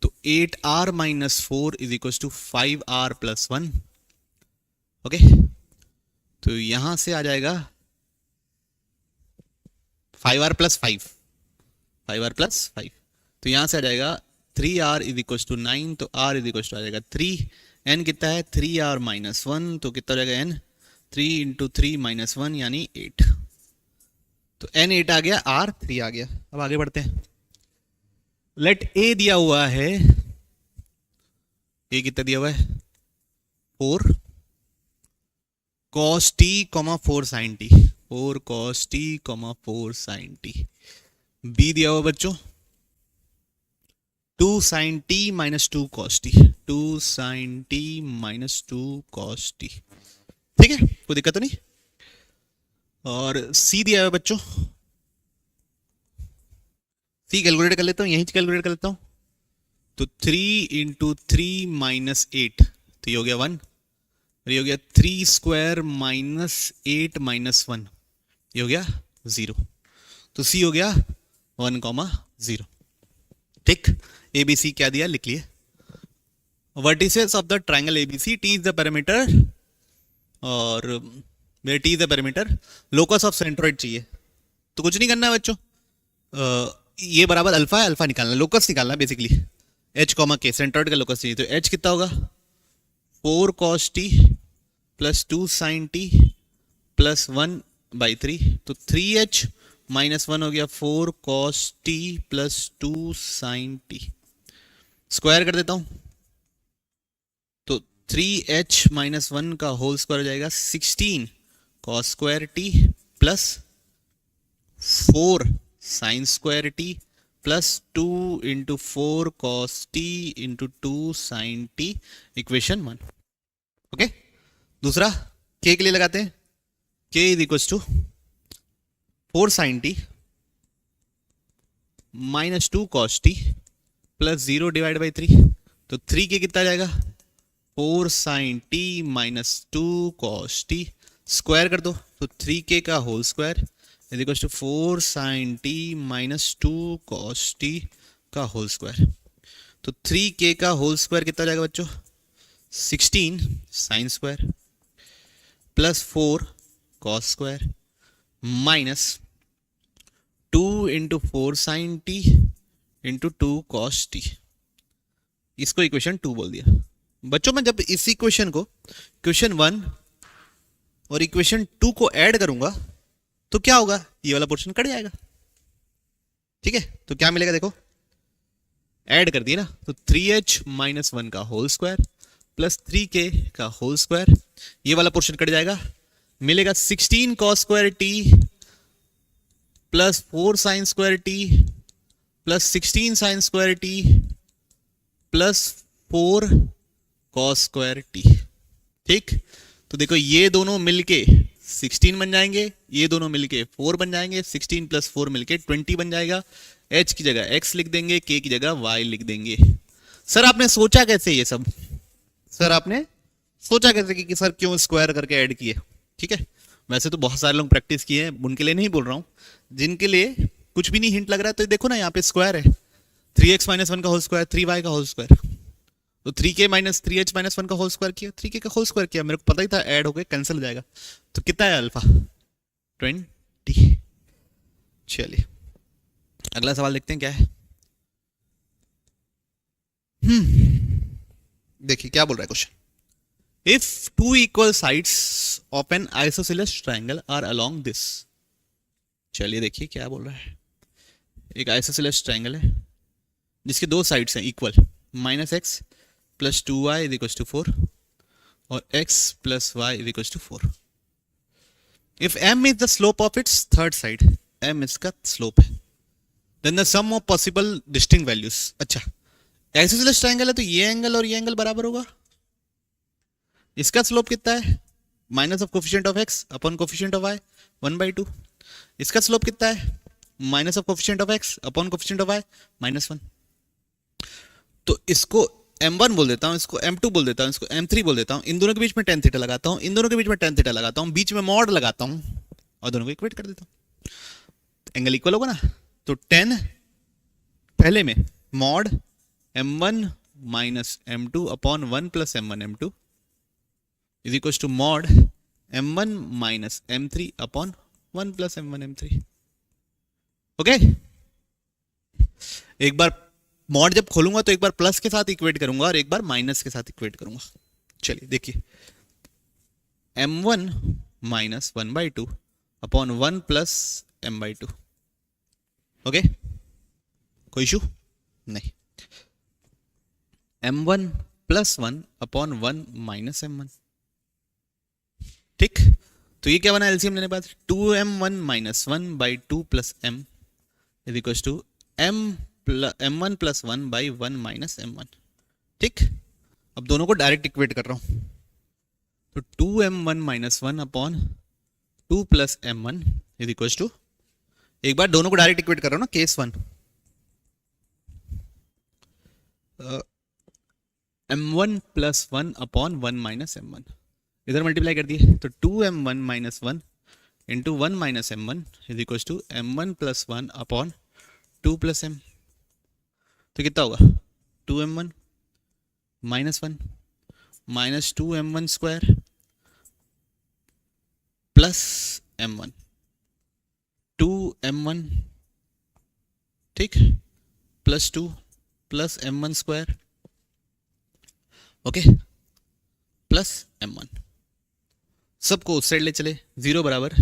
तो 8R - 4 = 5R + 1। ओके, तो यहां से आ जाएगा 5R + 5, 5R + 5, तो यहां से आ जाएगा 3R = 9, तो R आ जाएगा 3, n कितना है 3R - 1, तो कितना हो जाएगा n 3 × 3 - 1 यानी 8, तो n 8 आ गया, R 3 आ गया। अब आगे बढ़ते हैं, लेट A दिया हुआ है, A कितना दिया हुआ है 4 cos t, 4 sin t, 4 cos t, 4 sin t। B दिया हुआ बच्चों 2 sin t - 2 cos t, 2 sin t - 2 cos t, ठीक है, कोई दिक्कत तो नहीं। और C दिया हुआ बच्चों, C कैलकुलेट कर लेता हूँ, यहीं कैलकुलेट कर लेता हूँ, तो 3 × 3 - 8, तो ये हो गया 1, ये हो गया 3 स्क्वायर -8 - 1, ये हो गया 0, तो C हो गया 1,0। ठीक, ABC क्या दिया लिख लिए, vertices of the triangle ABC, T is the parameter, और मेरे T is the parameter, locus of centroid चाहिए, तो कुछ नहीं करना है बच्चों, ये बराबर अल्फा है, अल्फा निकालना, लोकस निकालना बेसिकली, H, K सेंट्रोइड का लोकस चाहिए, तो H कितना होगा 4 cos t + 2 sin t + 1/3, तो 3H - 1 हो गया 4 cos t + 2 sin t, square कर देता हूं, तो 3H - 1 का होल स्क्वायर हो जाएगा 16 cos square t + 4 sin square t plus 2 × 4 cos t × 2 sin t, equation 1। Okay, दूसरा k के लिए लगाते हैं, k is equal to 4 sin t minus 2 cos t plus 0 divide by 3, तो 3k कितना जाएगा, 4 sin t minus 2 cos t, square कर दो तो 3k का whole square is equal to 4 sin t minus 2 cos t का होल स्क्वायर। तो 3k का होल स्क्वायर कितना जाएगा बच्चों, 16 sign square plus 4 cos square minus 2 × 4 sin t × 2 cos t, इसको इक्वेशन 2 बोल दिया। बच्चों मैं जब इस इक्वेशन को इक्वेशन 1 और इक्वेशन 2 को ऐड करूंगा तो क्या होगा, ये वाला पोर्शन कट जाएगा। ठीक है, तो क्या मिलेगा देखो, ऐड कर दिए ना, तो 3h माइनस 1 का होल स्क्वायर प्लस 3k का होल स्क्वायर, ये वाला पोर्शन कट जाएगा, मिलेगा 16 cos square t plus 4 sin square t plus 16 sin square t plus 4 cos square t। ठीक, तो देखो ये दोनों मिलके 16 बन जाएंगे, ये दोनों मिलके 4 बन जाएंगे, 16 प्लस 4 मिलके 20 बन जाएगा। h की जगह x लिख देंगे, k की जगह y लिख देंगे। सर आपने सोचा कैसे ये सब, सर आपने सोचा कैसे कि सर क्यों स्क्वायर करके ऐड किए। ठीक है, वैसे तो बहुत सारे लोग प्रैक्टिस किए हैं, उनके लिए नहीं बोल रहा हूँ, जिनके लिए कुछ भी नहीं हिंट लग रहा है, तो देखो ना यहाँ पे स्क्वायर है, 3x माइनस 1 का होल स्क्वायर 3y का होल स्क्वायर, तो 3k माइनस 3h माइनस 1 का होल स्क्वायर किया, 3k का होल स्क्वायर किया, मेरे को पता ही था ऐड हो गए कैंसिल हो जाएगा। तो कितना है अल्फा, 20। चलिए अगला सवाल देखते हैं क्या है। देखिए क्या बोल रहा है question, if 2 equal sides of an isosceles triangle are along this। चलिए देखिए क्या बोल रहा है, एक आइसोसेलेस ट्रायंगल है जिसके दो साइड्स हैं equal, minus x plus 2y is equal to 4 और x plus y is equal to 4। If m is the slope of its third side, m इसका स्लोप है, then the sum of possible distinct values. अच्छा, isosceles triangle है तो ये angle और ये angle बराबर होगा, इसका स्लोप कितना है, minus of coefficient of x upon coefficient of y 1/2, इसका स्लोप कितना है, minus of coefficient of x upon coefficient of y -1। तो इसको m1 बोल देता हूं, इसको m2 बोल देता हूं, इसको m3 बोल देता हूं, इन दोनों के बीच में tan थीटा लगाता हूं, इन दोनों के बीच में tan थीटा लगाता हूं, बीच में मॉड लगाता हूं और दोनों को इक्वेट कर देता हूं, एंगल इक्वल होगा ना। तो tan पहले में mod m1 minus m2 upon 1 plus m1 m2 is equal to mod m1 minus m3 upon 1 plus m1 m3। Okay, एक बार मॉड जब खोलूंगा तो एक बार प्लस के साथ इक्वेट करूंगा और एक बार माइनस के साथ इक्वेट करूंगा। चलिए देखिए, m1 minus 1/2 upon 1 plus m/2। Okay, कोई इशू नहीं, m1 plus 1 upon 1 minus m1। ठीक, तो ये क्या बना एलसीएम लेने के बाद 2m1 minus 1/2 plus m is equal to m1 plus 1/1 minus m1। ठीक, अब दोनों को डायरेक्ट इक्वेट कर रहा हूं, तो 2m1 minus 1 upon 2 plus m1 is equal to, एक बार दोनों को डायरेक्ट इक्वेट कर रहा हूं ना, case 1 m1 plus 1 upon 1 minus m1, इधर मल्टीप्लाई कर दिए तो 2m1 minus 1 into 1 minus m1 is equal to m1 plus 1 upon 2 plus m। तो कितना होगा, 2m1 minus 1 minus 2m1 square plus m1 2m1, ठीक, plus 2 plus m1 square, okay, plus m1, सबको उस साइड ले चले, 0 बराबर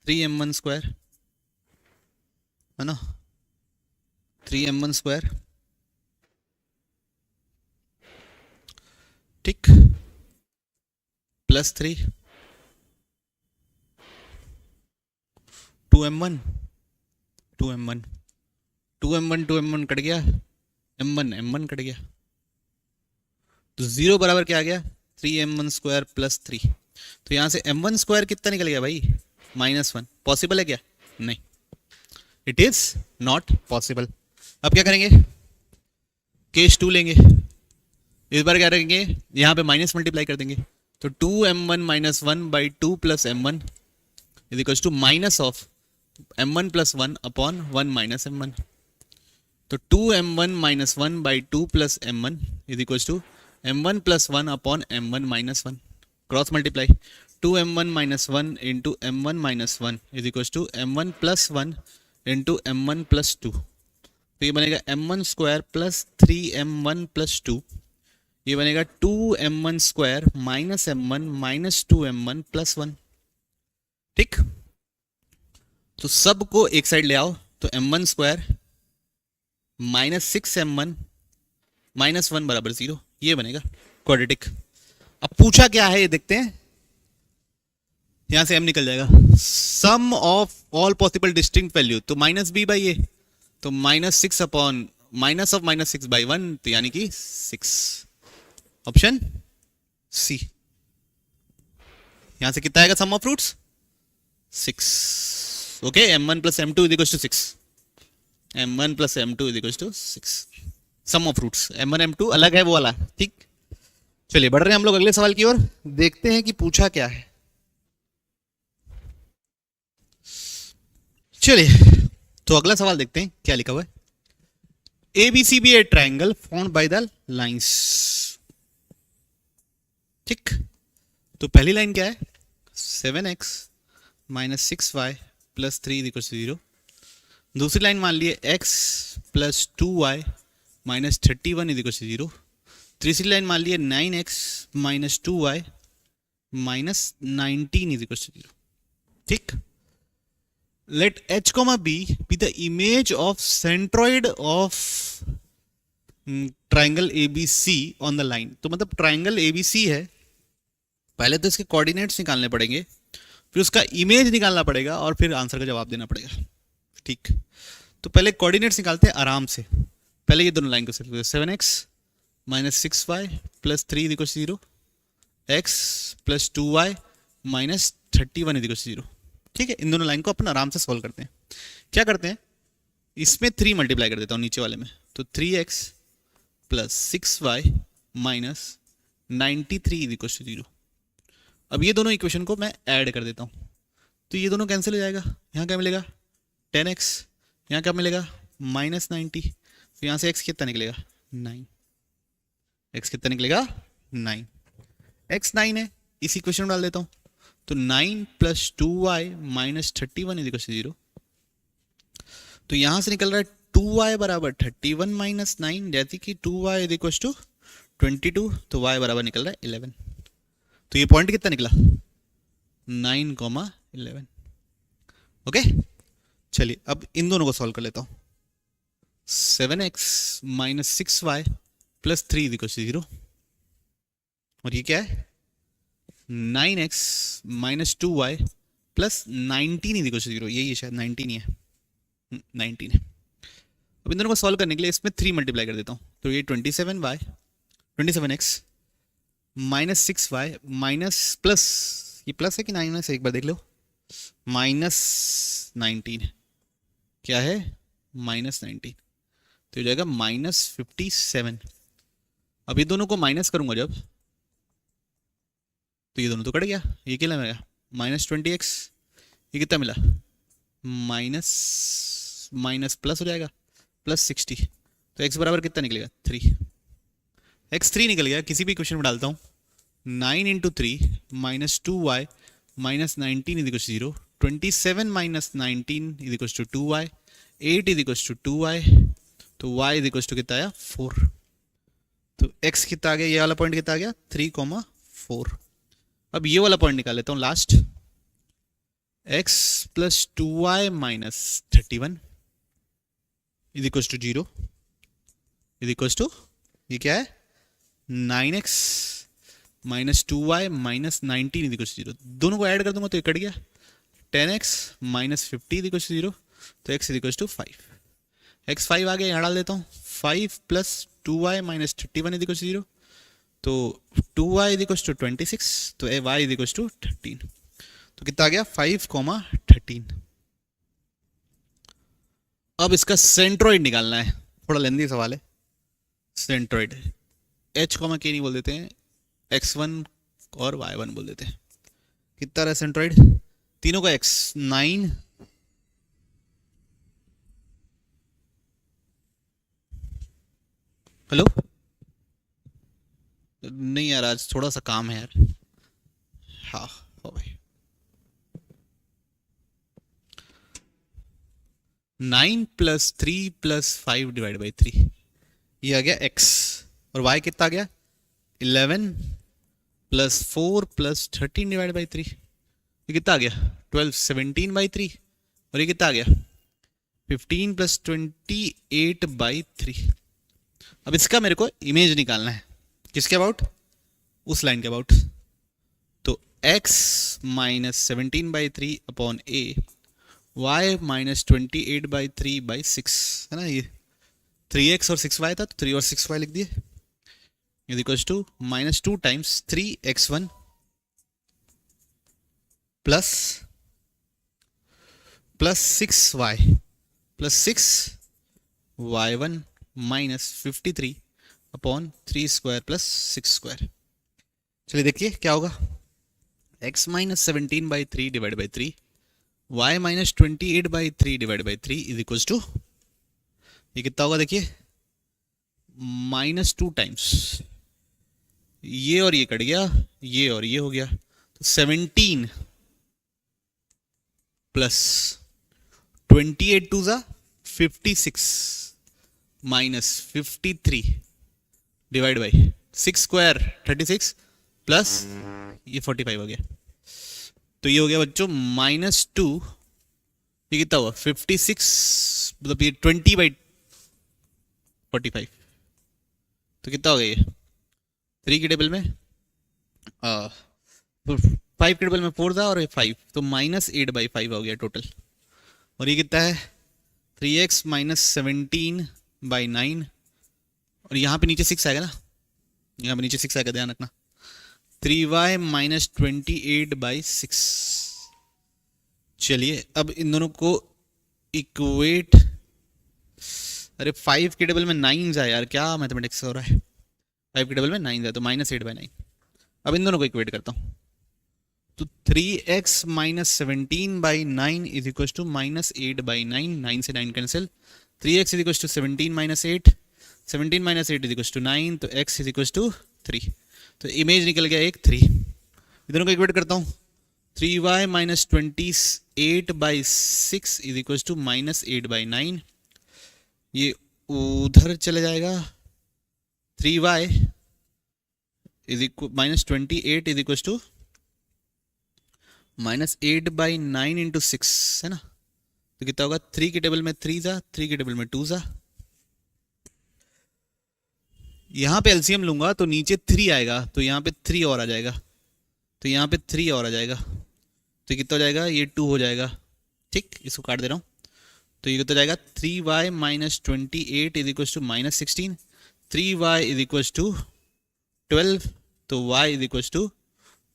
3m1 स्क्वायर है ना, 3m1 स्क्वायर, ठीक, plus 3 2m1 2m1 2m1 cut गया, m1 कट गया, तो 0 बराबर क्या आ गया, 3m1 स्क्वायर प्लस 3। तो यहाँ से m1 स्क्वायर कितना निकल गया भाई, -1। पॉसिबल है क्या, नहीं, इट इज नॉट पॉसिबल। अब क्या करेंगे, केस 2 लेंगे, इस बार क्या करेंगे, यहाँ पे माइनस मल्टीप्लाई कर देंगे, तो 2m1 - 1/2 plus m1 is equal to minus of m1 + 1 upon 1 - m1। तो 2m1 - 1/2 plus m1 is equal to m1 + 1 upon m1 - 1। Cross multiply, 2m1 - 1 into m1 - 1 is equal to m1 + 1 into m1 + 2। तो ये बनेगा m1 square plus 3m1 + 2, ये बनेगा 2m1 square minus m1 minus 2m1 + 1। ठीक, तो सबको एक साइड ले आओ, तो m1 square minus 6m1 minus 1 बराबर 0, ये बनेगा क्वाड्रेटिक। अब पूछा क्या है ये देखते हैं, यहां से m निकल जाएगा, sum of all possible distinct value, तो -b/a, तो -6 अपॉन माइनस ऑफ -6/1, तो यानी कि 6, ऑप्शन सी। यहां से कितना आएगा sum of roots, 6। Okay, m1 + m2 is equal to 6, m1 + m2 is equal to 6, sum of roots. m1 m2 अलग है वो वाला, ठीक। चलिए बढ़ रहे हैं हम लोग अगले सवाल की ओर, देखते हैं कि पूछा क्या है। चलिए तो अगला सवाल देखते हैं क्या लिखा हुआ है। ABC be a triangle formed by the lines। ठीक, तो पहली लाइन क्या है, 7x - 6y + 3 = 0। दूसरी लाइन मान लिए x + 2y - 31 = 0। तीसरी लाइन मान लिए 9x - 2y - 19 = 0। ठीक, let h, b be the image of centroid of triangle ABC on the line। तो मतलब ट्राइंगल ABC है, पहले तो इसके कोऑर्डिनेट्स निकालने पड़ेंगे, फिर उसका इमेज निकालना पड़ेगा और फिर आंसर का जवाब देना पड़ेगा। ठीक, तो पहले कोऑर्डिनेट्स निकालते हैं आराम से। पहले ये दोनों लाइन को सिर्फ 7x - 6y + 3 = 0, x + 2y - 31 = 0। ठीक है, इन दोनों लाइन को अपन आराम से सॉल्व करते हैं। क्या करते हैं, इसमें 3 मल्टीप्लाई कर देता हूँ नीचे वाले में, तो 3x + 6y - 93 = 0। अब ये दोनों इक्वेशन को मैं ऐड कर देता हूँ, तो ये दोनों कैंसिल हो जाएगा। यहाँ क्या मिलेगा 10x, यहाँ क्या मिलेगा -90, तो यहाँ से x कितना निकलेगा 9, x कितना निकलेगा 9, x 9 है, इस इक्वेशन में डाल देता हूँ, तो 9 + 2y - 31 = 0। तो यहां से निकल रहा है 2y बराबर 31 - 9, जैसे कि 2y = 22, तो y बराबर निकल रहा है 11। तो ये पॉइंट कितना निकला 9,11। ओके, चलिए अब इन दोनों को सॉल्व कर लेता हूं। 7x - 6y + 3 = 0, और ये क्या है 9x - 2y + 19 = 0, यही शायद 19 ही है, 19 है। अब इन दोनों को सॉल्व करने के लिए इसमें 3 मल्टीप्लाई कर देता हूँ, तो ये 27x - 6y माइनस प्लस, ये प्लस है कि माइनस है एक बार देख लो, -19 क्या है -19, तो ये जाएगा -57। अब ये दोनों को माइनस करूंगा जब, तो ये दोनों तो कट गया, ये क्या लगेगा -20x, ये कितना मिला माइनस प्लस हो जाएगा +60, तो x बराबर कितना निकलेगा 3, x 3 निकल गया। किसी भी क्वेश्चन में डालता हूँ, 9 × 3 - 2y - 19 = 0, 27 - 19 = 2y, 8 = 2y, तो y = कितना आया 4, तो x कितना आ गया, ये वाला पॉइंट कितना आ गया 3,4। अब ये वाला पॉइंट निकाल लेता हूँ लास्ट, x + 2y - 31 = 0 ये क्या है 9x - 2y - 19 = 0, दोनों को ऐड कर दूंगा तो ये कट गया, 10x - 50 = 0, तो x = 5। x5 आ गया, यहाँ डाल देता हूँ 5 plus 2y minus 31 is equal to 0, तो 2y इज इक्वल टू 26, तो y इज इक्वल टू 13, तो कितना आ गया 5,13। अब इसका सेंट्रोइड निकालना है, थोड़ा लेंदी सवाल है। सेंट्रोइड h कॉमा के नहीं बोल देते हैं, x1 और y1 बोल देते हैं। कितना रहा सेंट्रोइड, तीनों का x 9, हेलो नहीं यार आज थोड़ा सा काम है यार। हाँ हो भाई, 9 प्लस 3 प्लस 5 डिवाइड बाई 3, ये आ गया x, और y कितना आ गया 11 प्लस 4 प्लस 13 डिवाइड बाई 3, ये कितना आ गया 12, 17 बाई 3, और ये कितना आ गया 15 प्लस 28 बाई 3। अब इसका मेरे को इमेज निकालना है, किसके अबाउट, उस लाइन के अबाउट। तो x minus 17 by 3 upon a, y minus 28 by 3 by 6 है ना, ये 3x और 6y था, तो 3 और 6y लिख दिए, is equal to minus 2 times 3x1 plus 6y plus 6y1 minus 53 upon 3 square plus 6 square. चलिए देखिए क्या होगा, x minus 17 by 3 divide by 3, y minus 28 by 3 divide by 3 is equal to, ये कितना होगा देखिए माइनस 2 टाइम्स, ये और ये कट गया, ये और ये हो गया, तो 17 प्लस 28 टू ज़ा 56 minus 53 divide by 6 square 36 plus ये 45 हो गया, तो ये हो गया बच्चों -2, ये कितना हुआ 56 मतलब ये 20 बाई 45, तो कितना हो गया ये 3 के टेबल में 5 के टेबल में 4 था और ये 5, तो -8 बाई 5 हो गया टोटल। और ये कितना है 3x माइनस 17 बाई 9, और यहाँ पे नीचे 6 आएगा ना, यहाँ पे नीचे 6 आएगा, ध्यान रखना, 3y माइनस 28 बाई 6। चलिए अब इन दोनों को इक्वेट, अरे 5 के टेबल में 9 है यार, क्या मैथमेटिक्स हो रहा है, 5 के टेबल में 9 है तो -8 बाई 9। अब इन दोनों को इक्वेट करता हूँ, तो 3x minus 17 by 9 is equal to -8 by 9, 9 से 9 cancel, 3x is equal to 17 minus 8, 17 minus 8 is equal to 9, तो x इज इक्वल टू 3, तो इमेज निकल गया एक 3। इधरों को इक्वेट करता हूँ, 3y minus 28 by 6 is equal to -8 by 9, ये उधर चले जाएगा, 3y is equal minus 28 is equal to -8 by 9 into 6 है ना, तो कितना होगा 3 के टेबल में 3 जा, 3 के टेबल में 2 जा, यहाँ पे एलसीएम लूंगा तो नीचे 3 आएगा, तो यहाँ पे 3 और आ जाएगा, तो यहाँ पे 3 और आ जाएगा, तो कितना हो जाएगा ये 2 हो जाएगा, ठीक, इसको काट दे रहा हूँ, तो ये कितना जाएगा 3y minus 28 is equal to -16, 3y is equal to 12, तो y इज इक्वल टू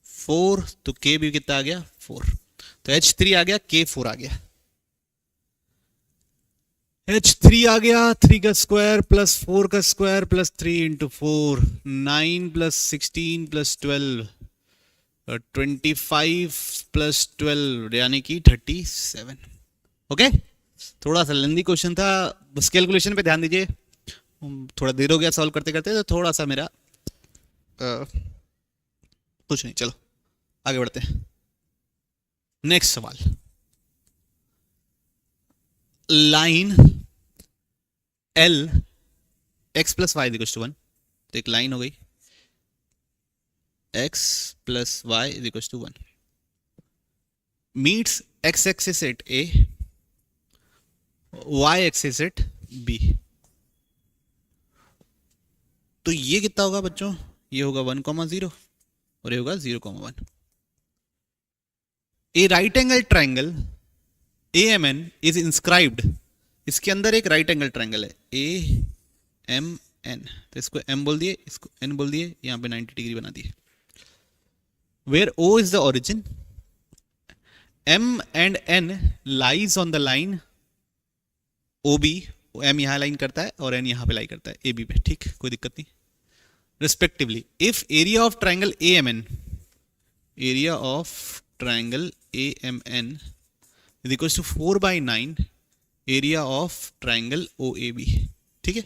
4, तो k भी कितना आ गया 4, तो h3 आ गया, k 4 आ गया, h3 आ गया 3 का स्क्वायर प्लस 4 का square plus 3 into 4, 9 plus 16 plus 12, 25 plus 12 यानी कि 37। ओके, थोड़ा सा लेंदी क्वेश्चन था, बस कैलकुलेशन पे ध्यान दीजिए, थोड़ा देर हो गया सॉल्व करते करते, तो थोड़ा सा मेरा कुछ नहीं, चलो आगे बढ़ते हैं। नेक्स्ट सवाल, line L x plus y equal to 1, तो एक लाइन हो गई x plus y equal to 1, meets x axis at A, y axis at B, तो ये कितना होगा बच्चों, ये होगा 1,0 और ये होगा 0,1। A right angle triangle AMN is inscribed इसके अंदर एक राइट एंगल ट्रायंगल है ए एम एन, तो इसको एम बोल दिए, इसको एन बोल दिए, यहाँ पे 90 डिग्री बना दिए। Where O is the origin, M and N lies on the line O B, M यहाँ लाइन करता है और एन यहाँ पे लाई करता है ए बी पे, ठीक, कोई दिक्कत नहीं। Respectively if area of triangle A M N, area of triangle A M N is equal to 4/9 area of triangle O A B, ठीक है,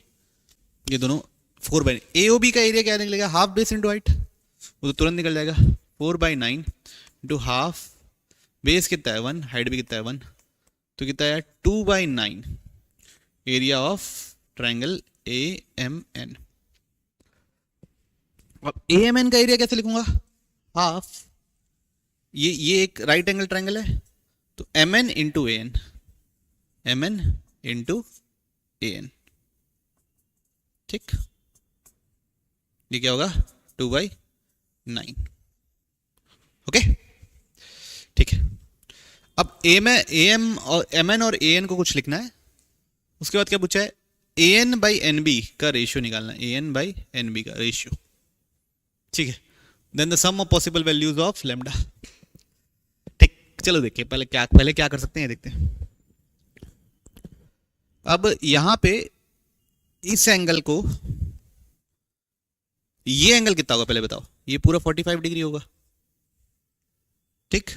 ये दोनों 4/9। ए ओ बी का एरिया क्या निकलेगा, हाफ बेस इंटू हाइट, वो तो तुरंत निकल जाएगा, 4/9 इंटू हाफ, बेस कितना है 1, हाइट भी कितना है 1, तो कितना है 2/9 area of triangle A M N. अब ए एम एन का एरिया कैसे लिखूंगा, हाफ, ये एक राइट एंगल ट्राइंगल है, तो M N into A N, M N into A N, ठीक, ये क्या होगा 2/9, ओके, ठीक है। अब ए एम और एम एन और ए एन को कुछ लिखना है, उसके बाद क्या पूछा है, A N by N B का रेशियो निकालना है, A N by N B का रेशियो, ठीक है। Then the sum of possible values of lambda, ठीक, चलो देखिए पहले क्या कर सकते हैं देखते हैं। अब यहां पे इस एंगल को, ये एंगल कितना होगा पहले बताओ, ये पूरा 45 डिग्री होगा, ठीक,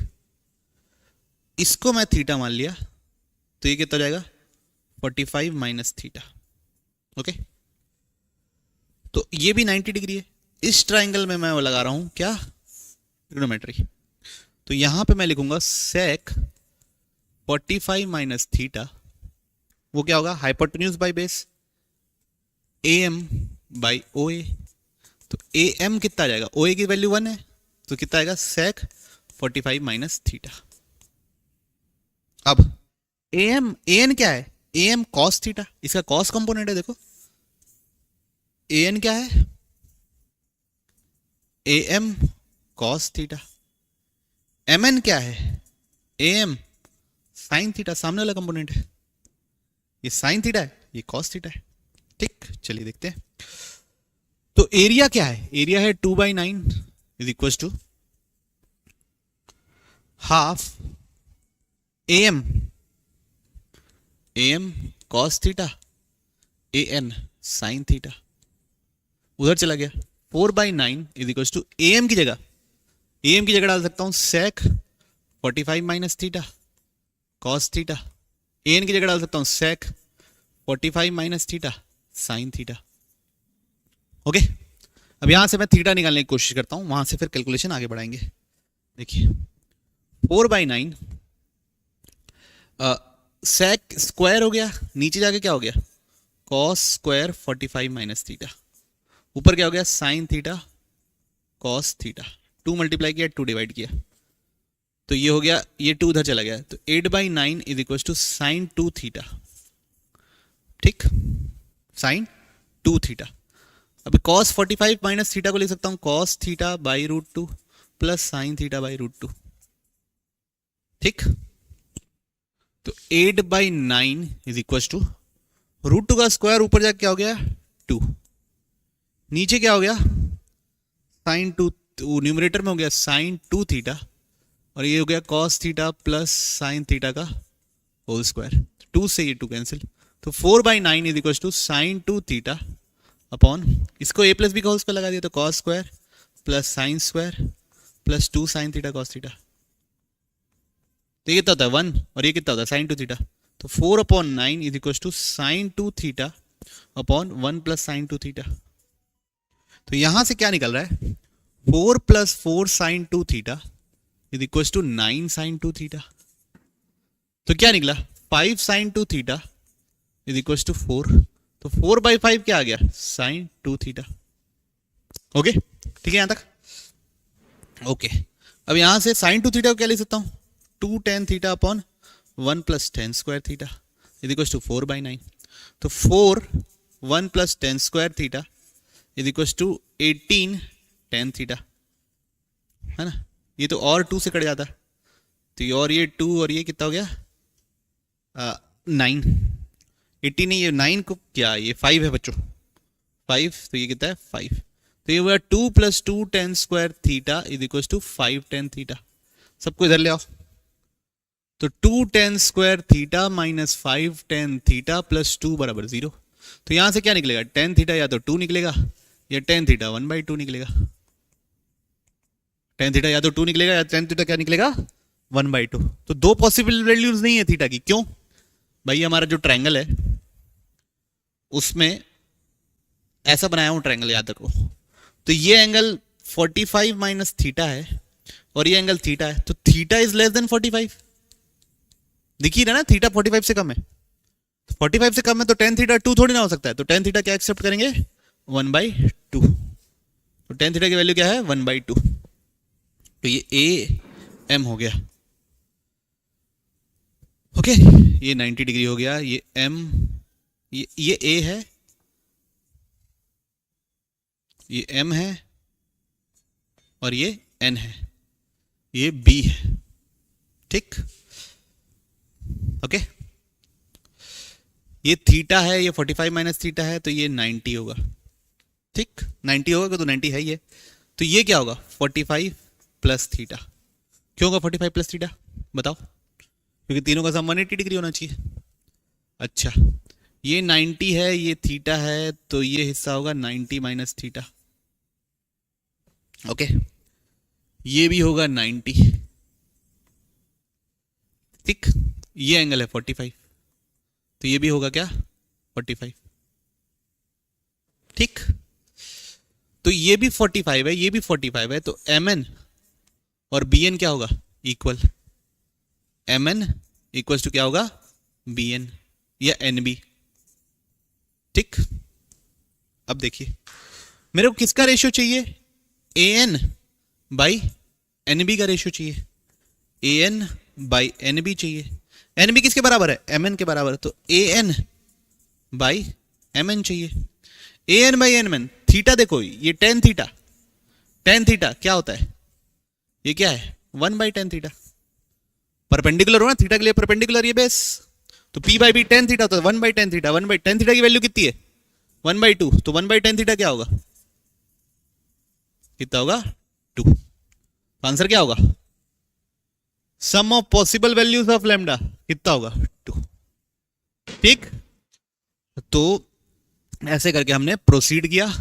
इसको मैं थीटा मान लिया, तो ये कितना हो जाएगा 45 माइनस थीटा, ओके, तो ये भी 90 डिग्री है। इस ट्राइंगल में मैं वो लगा रहा हूं क्या, ट्रिग्नोमेट्री, तो यहां पे मैं लिखूंगा सेक 45 माइनस थीटा, वो क्या होगा hypotenuse by base A M by O A, तो ए एम कितना आ जाएगा, ओ ए की वैल्यू 1 है, तो कितना आएगा सेक 45 माइनस थीटा। अब ए एन क्या है, ए एम कॉस थीटा, इसका कॉस कंपोनेंट है, देखो ए एन क्या है, A M cos theta, M N क्या है, ए एम साइन थीटा, सामने वाला कंपोनेंट है, ये साइन थीटा है, ये कॉस थीटा है, ठीक, चलिए देखते हैं। तो एरिया क्या है, एरिया है 2/9 is equal to half A M cos theta, A N sine theta, उधर चला गया 4/9 is equal to A M की जगह डाल सकता हूं sec 45 minus theta cos theta, A N की जगह डाल सकता हूं sec 45 minus theta sine theta, okay. अब यहां से मैं थीटा निकालने की कोशिश करता हूं, वहां से फिर कैलकुलेशन आगे बढ़ाएंगे। देखिए 4/9 सेक स्क्वायर हो गया, नीचे जाके क्या हो गया कॉस स्क्वायर 45 माइनस थीटा, ऊपर क्या हो गया sine theta cos theta, 2 multiply किया 2 डिवाइड किया, तो ये हो गया, ये 2 उधर चला गया, तो 8/9 is equal to sine 2 theta, ठीक, साइन 2 थीटा। अभी cos 45 माइनस थीटा को लिख सकता हूं cos theta by √2 plus sine theta by √2, ठीक, तो 8/9 इज इक्वल टू √2 का स्क्वायर, ऊपर जाके क्या हो गया 2, नीचे क्या हो गया साइन 2, न्यूमरेटर में हो गया साइन 2 थीटा, और ये हो गया cos theta plus sine theta का होल स्क्वायर, 2 से ये 2 कैंसिल, तो 4/9 is equal to sine 2 theta upon, इसको a प्लस बी का होल स्क्वायर लगा दिया, तो cos square plus sine square plus 2 sine theta cos theta, तो ये कितना होता है 1, और ये कितना होता है साइन 2 थीटा, तो 4/9 is equal to sine 2 theta upon 1 plus sine 2 theta, तो यहां से क्या निकल रहा है 4 + 4 sine 2 theta is equal to 9 sine 2 theta, तो क्या निकला 5 sine 2 theta is equal to 4, तो 4/5 क्या आ गया साइन 2 थीटा, ओके, ठीक है यहां तक, ओके। अब यहां से साइन 2 थीटा को क्या लिख सकता हूं 2 tan theta upon 1 + tan square theta is equal to 4/9, तो 4 1 + tan square theta is equal to 18 tan theta, है ना, ये तो और 2 से कट जाता, तो ये और ये 2 और ये कितना हो गया 9, 80 नहीं, ये 9 को क्या, ये 5 है बच्चों, 5, तो ये कितना है 5, तो ये हुआ 2 + 2 tan square theta is equal to 5 tan theta. सबको इधर ले आओ, तो 2 tan square theta minus 5 tan theta plus 2 बराबर 0। तो यहां से क्या निकलेगा, tan थीटा या तो 2 निकलेगा या tan थीटा 1/2 निकलेगा। tan थीटा या तो 2 निकलेगा या tan थीटा क्या निकलेगा 1/2। तो दो पॉसिबल वैल्यूज नहीं है थीटा की। क्यों भाई, हमारा जो ट्रायंगल है उसमें ऐसा बनाया हूं ट्रायंगल, याद रखो। तो ये एंगल 45 माइनस थीटा है और ये एंगल थीटा है, तो थीटा इज लेस देन 45। दिखी रहा ना, थीटा 45 से कम है, तो 45 से कम है तो tan थीटा 2 थोड़ी ना हो सकता है। तो tan थीटा क्या एक्सेप्ट करेंगे 1/2। तो tan थीटा की वैल्यू क्या है 1/2। तो ये ए एम हो गया। ओके, ये 90 डिग्री हो गया, ये एम, ये ए है, ये एम है और ये एन है, ये बी है। ठीक, ओके। ये थीटा है, ये 45 माइनस थीटा है, तो ये 90 होगा। ठीक, 90 होगा तो 90 है ये। तो ये क्या होगा 45 प्लस थीटा। क्यों होगा 45 प्लस थीटा बताओ, क्योंकि तीनों का सम 180 डिग्री होना चाहिए। अच्छा, ये 90 है, ये थीटा है, तो ये हिस्सा होगा 90 माइनस थीटा। ओके, ये भी होगा 90। ठीक, ये एंगल है 45, तो ये भी होगा क्या 45। ठीक, तो ये भी 45 है, ये भी 45 है, तो mn और bn क्या होगा इक्वल, mn इक्वल टू क्या होगा bn या nb। ठीक, अब देखिए मेरे को किसका रेशियो चाहिए, an बाई nb का रेशियो चाहिए, an बाई nb चाहिए। nb किसके बराबर है, mn के बराबर, तो an बाई mn चाहिए। an बाई mn, थीटा देखो ये tan थीटा, tan थीटा क्या होता है, ये क्या है 1/tan थीटा। परपेंडिकुलर हो ना थीटा के लिए, परपेंडिकुलर ये बेस, तो p by B tan theta, तो 1/tan थीटा। 1/tan थीटा की वैल्यू कितनी है 1/2, तो 1/tan थीटा क्या होगा, कितना होगा 2। तो आंसर क्या होगा, sum of possible values of lambda कितना होगा 2। ठीक, तो ऐसे करके हमने प्रोसीड किया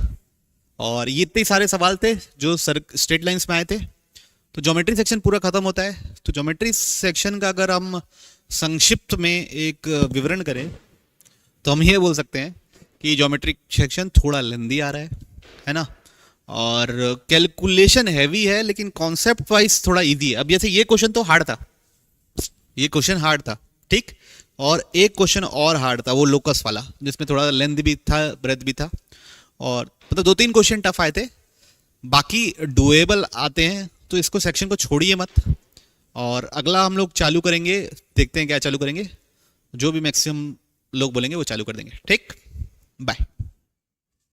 और ये इतने सारे सवाल थे जो स्ट्रेट लाइंस में आए थे। तो ज्योमेट्री सेक्शन पूरा खत्म होता है। तो ज्योमेट्री सेक्शन का अगर हम संक्षिप्त में एक विवरण करें तो हम ये बोल सकते हैं कि ज्योमेट्रिक सेक्शन थोड़ा लेंदी आ रहा है ना, और कैलकुलेशन हैवी है, लेकिन कॉन्सेप्ट वाइज थोड़ा इजी है। अब जैसे ये क्वेश्चन तो हार्ड था, ये क्वेश्चन हार्ड था, ठीक, और एक क्वेश्चन और हार्ड था वो लोकस वाला, जिसमें थोड़ा लेंथ भी था, ब्रेथ भी था, और मतलब 2-3 क्वेश्चन टफ आए थे, बाकी डुएबल आते हैं। तो इसको सेक्शन को छोड़िए मत, और अगला हम लोग चालू करेंगे, देखते हैं क्या चालू करेंगे, जो भी मैक्सिमम लोग बोलेंगे वो चालू कर देंगे। ठीक, बाय।